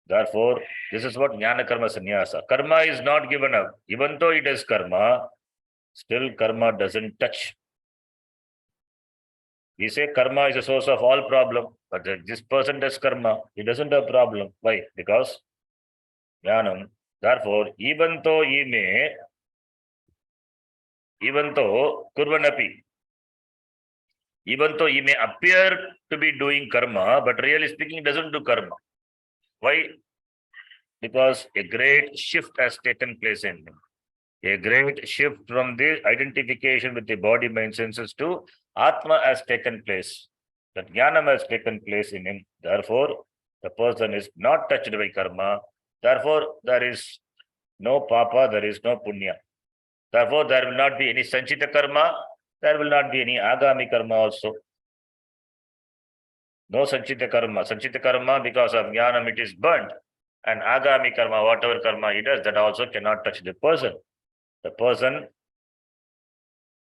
Therefore, this is what jnana karma sannyasa. Karma is not given up. Even though it is karma, still karma doesn't touch. We say karma is the source of all problem, but this person does karma, he doesn't have problem. Why? Because jnanam. Therefore, even though kurvanapi, even though he may appear to be doing karma, but really speaking, doesn't do karma. Why? Because a great shift has taken place in him. A great shift from the identification with the body, mind, senses to Atma has taken place. That Jnanam has taken place in him. Therefore, the person is not touched by karma. Therefore, there is no papa, there is no punya. Therefore, there will not be any sanchita karma. There will not be any agami karma also. No sanchita karma. Sanchita karma, because of Jnanam, it is burnt. And agami karma, whatever karma he does, that also cannot touch the person. The person,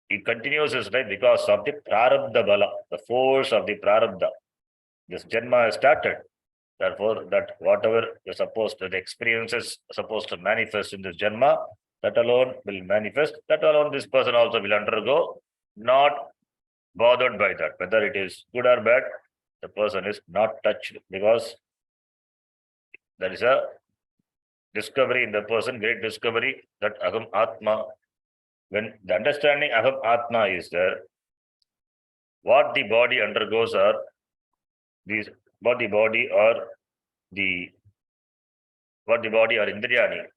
he continues his life because of the prarabdha bala, the force of the prarabdha. This janma has started. Therefore, that whatever is supposed to, the experiences supposed to manifest in this janma, that alone will manifest. That alone this person also will undergo, not bothered by that. Whether it is good or bad, the person is not touched because there is a discovery in the person, great discovery that Aham Atma. When the understanding Aham Atma is there, what the body undergoes are these, what the body or Indriyani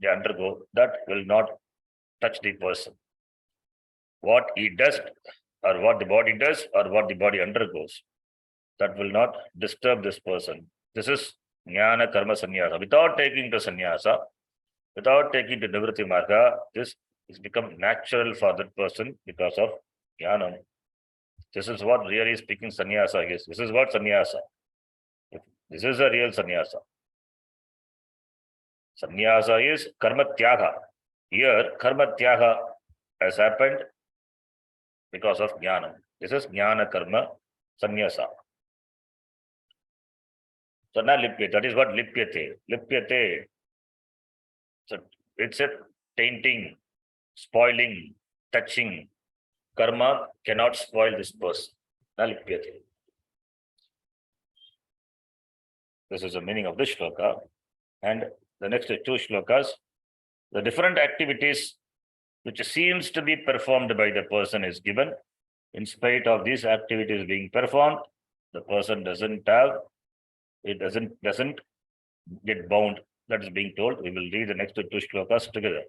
they undergo, that will not touch the person. What he does or what the body does or what the body undergoes, that will not disturb this person. This is Jnana Karma Sannyasa. Without taking to Sannyasa, without taking to Nivritti Marga, this is become natural for that person because of Jnanam. This is what really speaking Sannyasa is. This is what Sannyasa. This is a real Sannyasa. Sannyasa is Karma Tyaga. Here, Karma Tyaga has happened because of Jnanam. This is Jnana Karma Sannyasa. So now Lipyate, that is what Lipyate. Lipyate, so it's a tainting, spoiling, touching. Karma cannot spoil this person. Na Lipyate. This is the meaning of this shloka. And the next two shlokas, the different activities which seems to be performed by the person is given. In spite of these activities being performed, the person doesn't get bound. That is being told. We will read the next two shlokas together.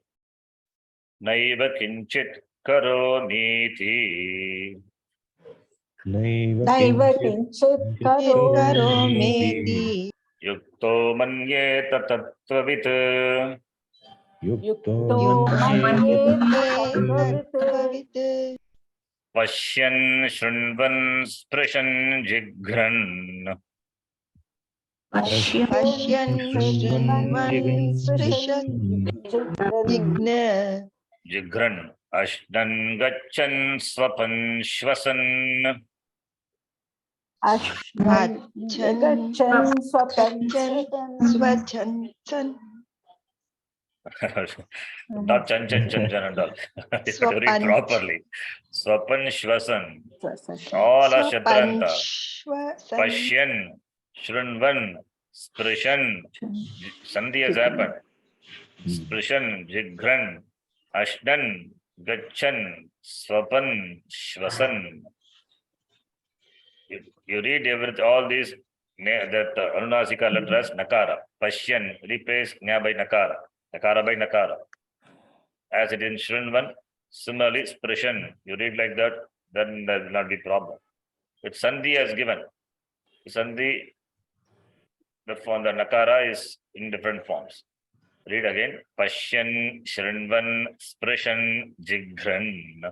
Naiva kinchit karomiti. Naiva kinchit karomiti. Yukto manyeta tattvavit. Yukto manyeta tattvavit. Pashyan shrinvan sprishan jigran. Pashyan shrinvan sprishan jigna. Jigran ashdan gachan swapan shvasan. Ashnan gachan swapan swachan. Not chan chan chan chan and all. You have to read Swapanch. properly. Swapan Shvasan. All are Shatranta. Swapanchvasan. Pashyan, Shrunvan, Sprishan, Sandhi has happened. Sprishan, Jigran, Ashnan, Gachan, Swapan, Shvasan. You read all these, that Anunasika letters, Nakara. Pashyan replace Nya by Nakara. Nakara by Nakara. As it in Shrunvan, similarly, Sprishan. You read like that, then there will not be problem. But Sandhi has given. Sandhi, the form, the Nakara is in different forms. Read again. Pashyan, Shrinvan, Sprishan, Jigran.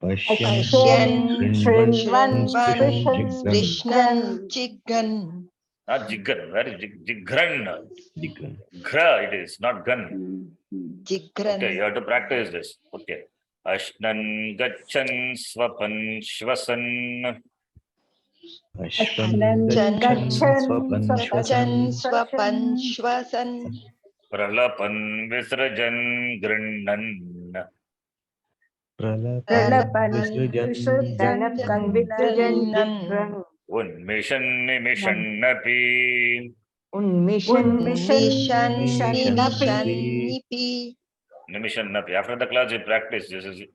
Pashyan, Shrinvan, Shrinvan, Sprishan, Sprishnan, Jigran. Jiggan. Not Jiggan. Where is Jigran? Gra it is, not gun. Jigran. Okay, you have to practice this. Okay. Ashnan, Gachan, Swapan, Shvasan. Gachan, Swapan, Shvasan. Pralapan, Visrajan, Grinnan. Pralapan, Visrajan, Jigran. Unmishan, Nimishan, Napi. Unmishan, Mishan, Napi. Nipi. Nimishan Napi. After the class, you practice. This is, you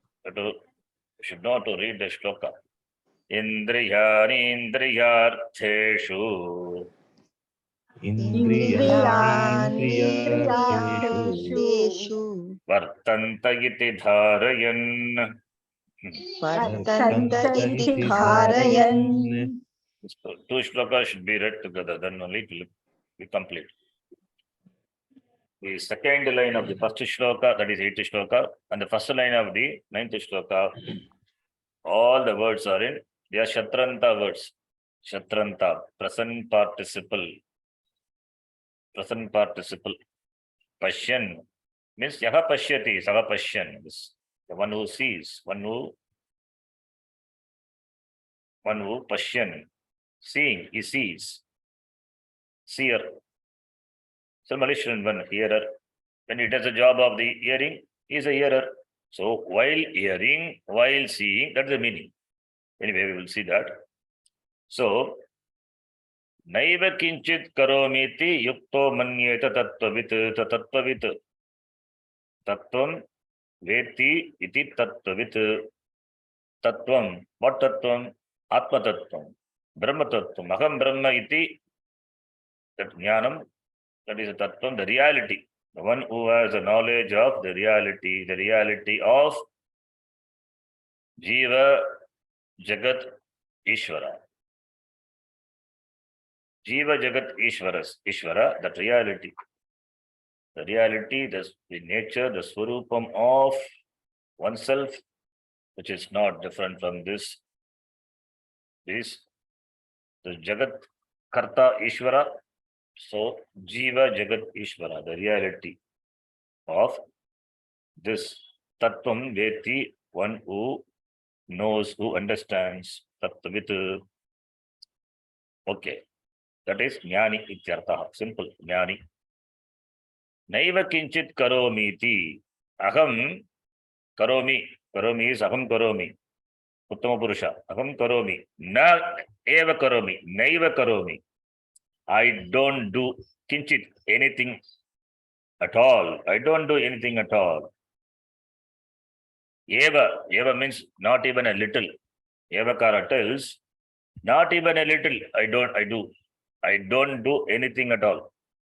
should know how to read the shloka. Indriyani Indriyartheshu. Indriyani Vartanta iti dharayan. Vartanta iti dharayan. Two shlokas should be read together, then only it will be complete. The second line of the first shloka, that is 8th shloka, and the first line of the 9th shloka, all the words are in, they are Shatranta words. Shatranta, present participle. Present participle. Pashyan means Yaha Pashyati, Saha Pashyan. The one who sees, one who Pashyan, seeing, he sees. Seer. So Malaysian one hearer. When he does the job of the hearing, he is a hearer. So while hearing, while seeing, that's the meaning. Anyway, we will see that. So Naiva kinchit karomiti yukto manyeta tattvavit tattvavit. Tattvam veti iti tattvavit. Tattvam. What tattvam? Atma tattvam. Brahma tattvam. Aham Brahma iti. That jnanam. That is a tattvam, the reality. The one who has the knowledge of the reality of Jiva, Jagat, Ishvara. Jiva, Jagat, Ishvara, that reality. The reality, the nature, the swarupam of oneself, which is not different from this, the Jagat, Karta, Ishvara. So, Jiva, Jagat, Ishvara, the reality of this Tattvam Veti, one who knows, who understands, Tattvit. Okay, that is Jnani Ityartha, simple, Jnani. Naiva Kinchit Karomiti, Aham Karomi, Karomi is Aham Karomi, Uttama Purusha, Aham Karomi, Na Eva Karomi, Naiva Karomi. I don't do Kinchit, anything at all. I don't do anything at all. Eva means not even a little. Evakara tells, not even a little. I don't do anything at all.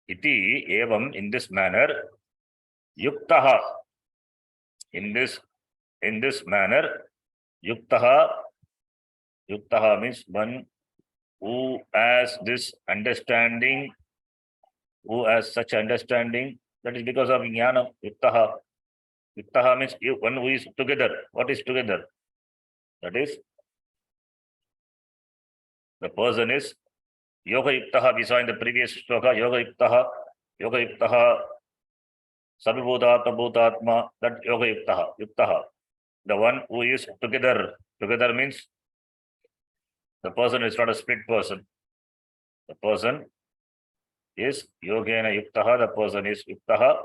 Iti evam, in this manner, yuktaha. In this manner, yuktaha. Yuktaha means one who has this understanding, who has such understanding. That is because of jnana. Yuktaha. Yuktaha means one who is together. What is together? That is, the person is Yoga Yuktaha. We saw in the previous shloka, Yoga Yuktaha, Sabhibhutatma Bhutatma, that Yoga Yuktaha. The one who is together. Together means the person is not a split person. The person is Yogena Yuktaha, the person is Yuktaha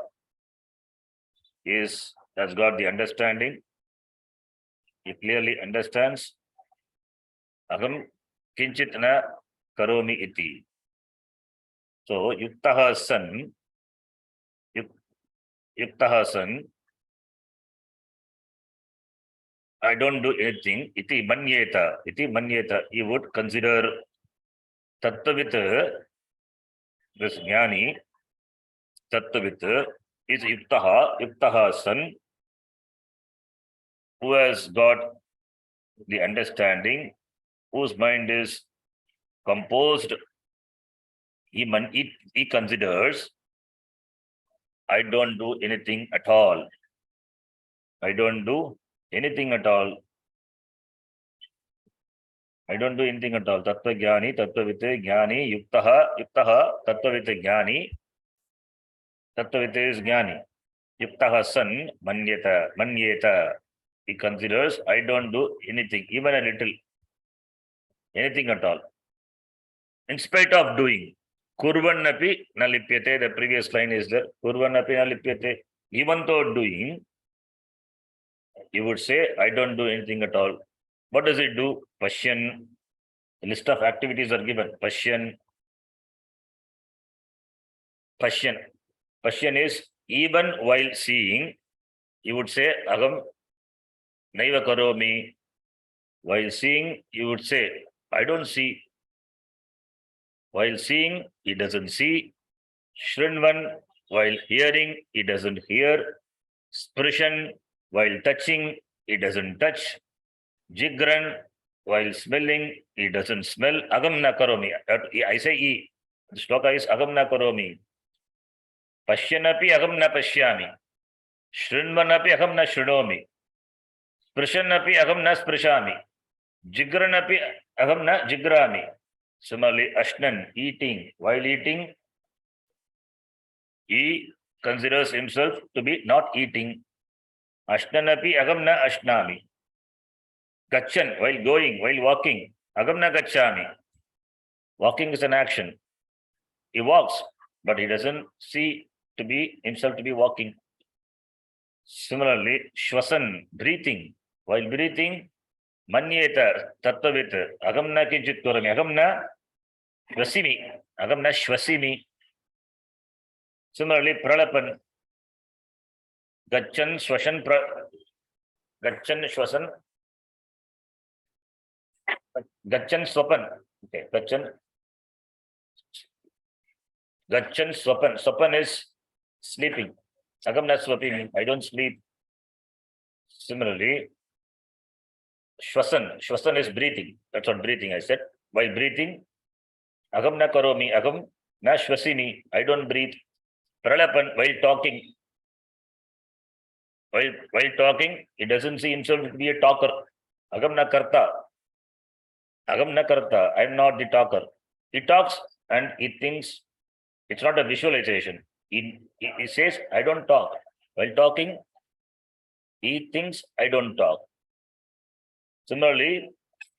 has got the understanding. He clearly understands. Aham kinchit na karomi iti. So yuktaha san, yuktaha san, I don't do anything. Iti manyeta. He would consider tattvit, this jnani, tattvit is yuktaha san, who has got the understanding, whose mind is composed. He considers, I don't do anything at all. I don't do anything at all. I don't do anything at all. Tattva jnani, tattvit jnani, yuktaha, tattvit jnani. Tattvit is jnani. Yuktaha san, manyeta. He considers, I don't do anything, even a little, anything at all. In spite of doing. Kurvanapi na lipyate, the previous line is there. Kurvanapi na lipyate. Even though doing, you would say, I don't do anything at all. What does it do? Pashyan. A list of activities are given. Pashyan. Pashyan is, even while seeing, you would say, Agam naiva karomi. While seeing, you would say, I don't see. While seeing, he doesn't see. Shrinvan, while hearing, he doesn't hear. Sprishan, while touching, he doesn't touch. Jigran, while smelling, he doesn't smell. Agam na karomi. I say he. The shloka is agam na karomi. Pashyanapi agam na pashyami. Shrinvanapi agam na shrunomi. Sprishanapi agam na sprishami. Jigranapi agam na jigrami. Similarly, ashnan, eating. While eating, he considers himself to be not eating. Ashnanapi agam na ashnami. Gachan, while going, while walking, agam na gachami. Walking is an action. He walks, but he doesn't see to be himself to be walking. Similarly, shwasan, breathing. While breathing, manyeta, tattvit, agam na kinchit karami, agam na shvasimi. Similarly, pralapan, gachan, shwasan, gachan, shwasan, gachan, swapan. Okay, gachan, swapan. Swapan is sleeping. Agam na swapimi, I don't sleep. Similarly, shwasan is breathing. That's what breathing I said. While breathing, agam na karomi, agam na shvasimi, I don't breathe. Pralapan, while talking. While talking, he doesn't see himself to be a talker. Agam na karta. I'm not the talker. He talks and he thinks. It's not a visualization. He says, I don't talk. While talking, he thinks, I don't talk. Similarly,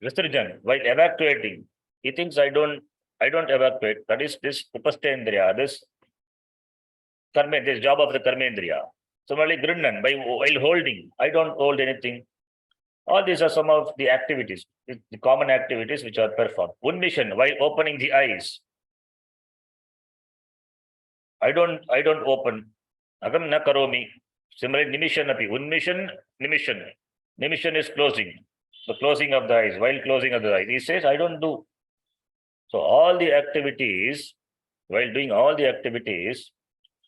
Visarjan, while evacuating, he thinks, I don't evacuate. That is this upasthendriya, this job of the karmendriya. Similarly, Grinnan, while holding, I don't hold anything. All these are some of the activities, the common activities which are performed. Unmission, while opening the eyes. I don't open. Agam na karomi. Similarly, nimishan api. Unmission, nimishan. Nimishan is closing. The closing of the eyes. While closing of the eyes, he says, I don't do. So all the activities, while doing all the activities,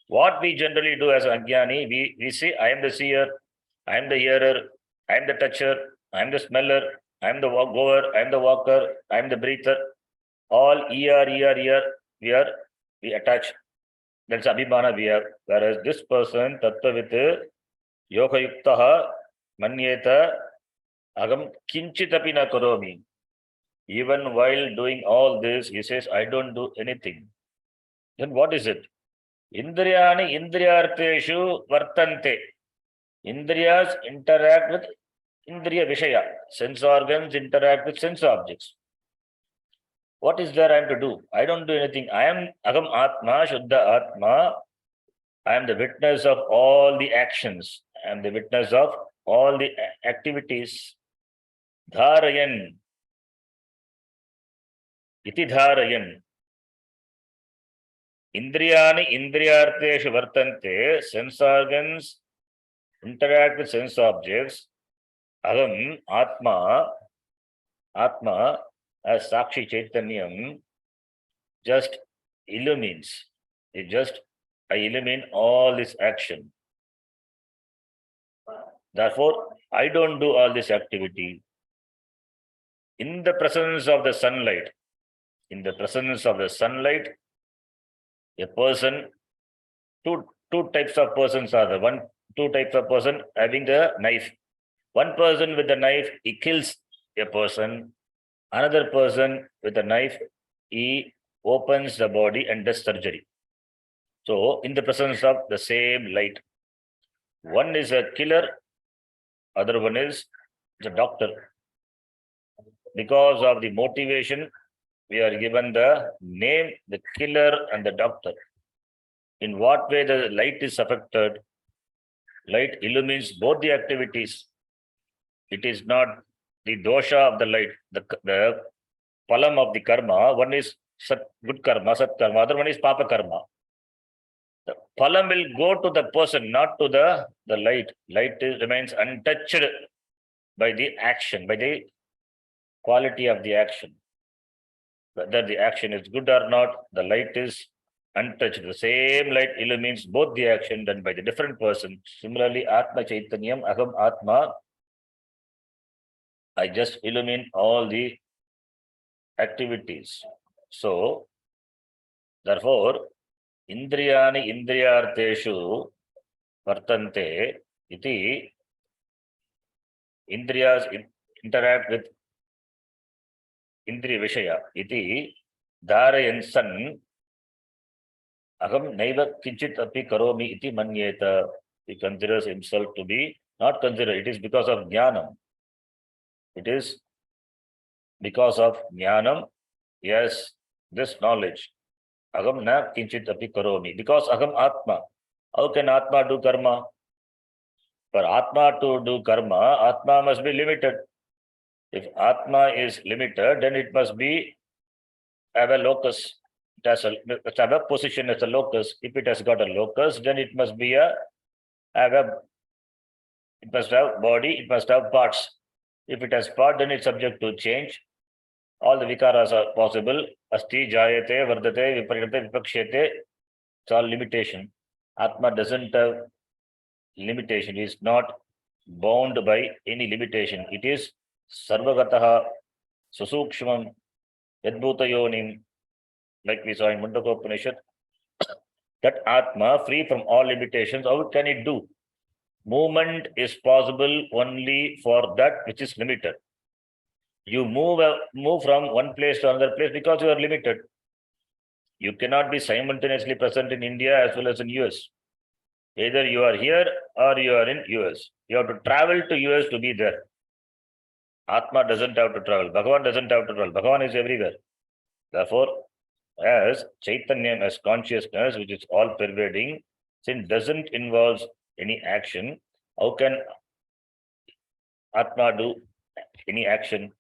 what we generally do as Ajnani, we say, I am the seer, I am the hearer, I am the toucher, I am the smeller, I am the goer, I am the walker, I am the breather. All we attach. That's abhimana we have. Whereas this person, tattvavit, yoga yuktaha, manyeta, agam kinchitapi na karomi. Even while doing all this, he says, I don't do anything. Then what is it? Indriyani indriyarteshu vartante. Indriyas interact with indriya vishaya. Sense organs interact with sense objects. What is there I am to do? I don't do anything. I am agam atma, shuddha atma. I am the witness of all the actions. I am the witness of all the activities. Dharayan. Iti dharayan. Indriyani indriyarteshu vartante. Sense organs interact with sense objects. Aham Atma as Sakshi Chaitanyam just illumines. I illumine all this action. Therefore, I don't do all this activity. In the presence of the sunlight, a person, two types of persons are there. Two types of person having the knife. One person with the knife, he kills a person. Another person with a knife, he opens the body and does surgery. So, in the presence of the same light, one is a killer, other one is the doctor. Because of the motivation, we are given the name, the killer and the doctor. In what way the light is affected? Light illumines both the activities. It is not the dosha of the light, the palam of the karma. One is good karma, sat karma, other one is papa karma. The palam will go to the person, not to the light. Light remains untouched by the action, by the quality of the action. Whether the action is good or not, the light is untouched. The same light illumines both the action done by the different person. Similarly, Atma Chaitanyam, Aham Atma, I just illumine all the activities. So, therefore, Indriyani Indriyarteshu Vartante iti. Indriyas interact with Indriya Vishaya iti Dharayan san Aham Naiva Kinchit Api Karomi iti Manyeta. He considers himself to be not considered. It is because of Jnanam. It is because of Jnanam. Yes, this knowledge. Aham na kinchit api karomi. Because Aham Atma. How can Atma do karma? For Atma to do karma, Atma must be limited. If Atma is limited, then it must be have a locus. It has a position as a locus. If it has got a locus, then it must be it must have body, it must have parts. If it has part, then it's subject to change. All the vikaras are possible. Asti, jayate, vardate, viparinate, vipakshete. It's all limitation. Atma doesn't have limitation. It is not bound by any limitation. It is sarvagataha, susukshmam, yadbhutayonim, like we saw in Mundaka Upanishad. That Atma, free from all limitations, how can it do? Movement is possible only for that which is limited. You move from one place to another place because you are limited. You cannot be simultaneously present in India as well as in US. Either you are here or you are in US. You have to travel to US to be there. Atma doesn't have to travel. Bhagavan doesn't have to travel. Bhagavan is everywhere. Therefore, as Chaitanya, as consciousness, which is all pervading, since doesn't involve any action, how can Atma do any action?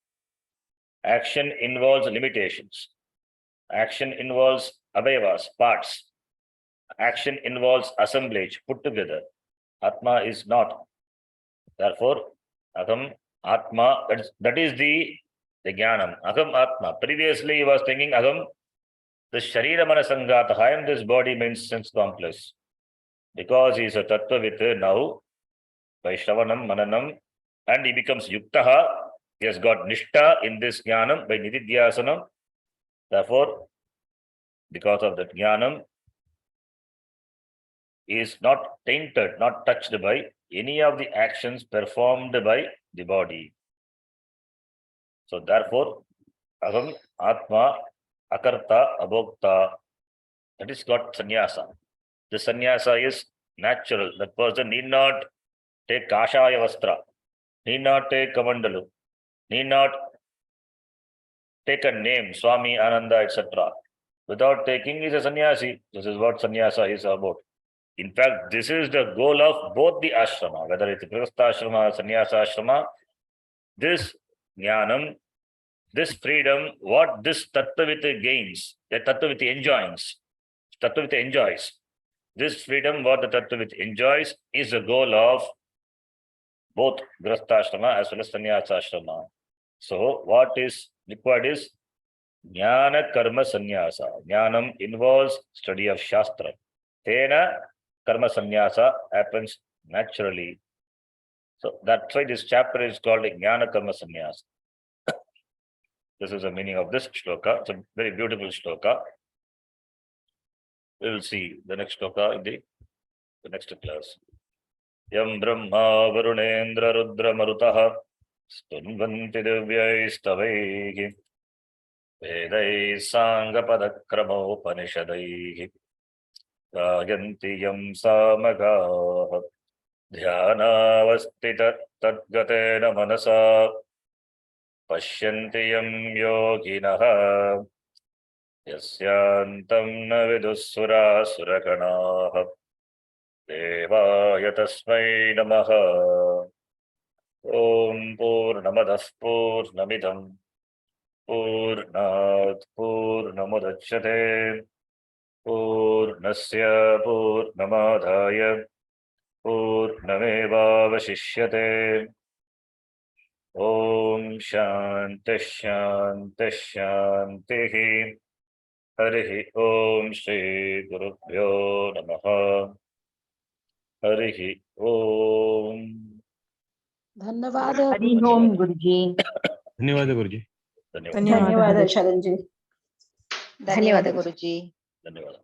Action involves limitations. Action involves avayavas, parts. Action involves assemblage, put together. Atma is not. Therefore, Aham Atma, that is the Jnanam. Aham Atma. Previously, he was thinking Aham, the Sharira Manasangata, I am this body means sense complex. Because he is a Tattvavit now, by Shravanam, Mananam, and he becomes Yuktaha. He has got Nishta in this Jnanam by Nididhyasanam. Therefore, because of that Jnanam, he is not tainted, not touched by any of the actions performed by the body. So therefore, Aham Atma Akarta Abhokta, that is got sannyasa. The sannyasa is natural. That person need not take kashaya vastra, need not take kamandalu, need not take a name, Swami, Ananda, etc. Without taking is a sannyasi. This is what sannyasa is about. In fact, this is the goal of both the ashrama, whether it's Grihastha ashrama or Sannyasa ashrama. This jnanam, this freedom, what this Tattvavita gains, the Tattvavita enjoys. Tattvavita enjoys. This freedom, what the Tattvavita enjoys, is the goal of both Grihastha ashrama as well as Sannyasa ashrama. So, what is required is Jnana Karma Sannyasa. Jnanam involves study of Shastra. Tena Karma Sannyasa happens naturally. So that's why this chapter is called Jnana Karma Sannyasa. This is the meaning of this shloka. It's a very beautiful shloka. We will see the next shloka in the next class. Yam Brahma Varunendra Rudra Marutaha Stunvanti Divyaistavaihi Vedai Sangapada Upanishadaihi Gayanti Yam Samagaha Dhyanavastita Tadgatena Manasa Pashyanti Yam Yoginaha Yasyantam na Vidussura Surakanaha Devaya Tasmai Namaha Om Purnamadah Purnamidam Purnat Purnamudachyate Purnasya Purnamadhaya Purnamevavashishyate. Om Shanti Shanti Shanti. Harihi Om Shri Gurubhyo Namaha. Harihi Om. धन्यवाद हरि ओम गुरुजी. धन्यवाद गुरुजी. धन्यवाद शरण जी. ಧನ್ಯವಾದ ಗುರುಜಿ. धन्यवाद.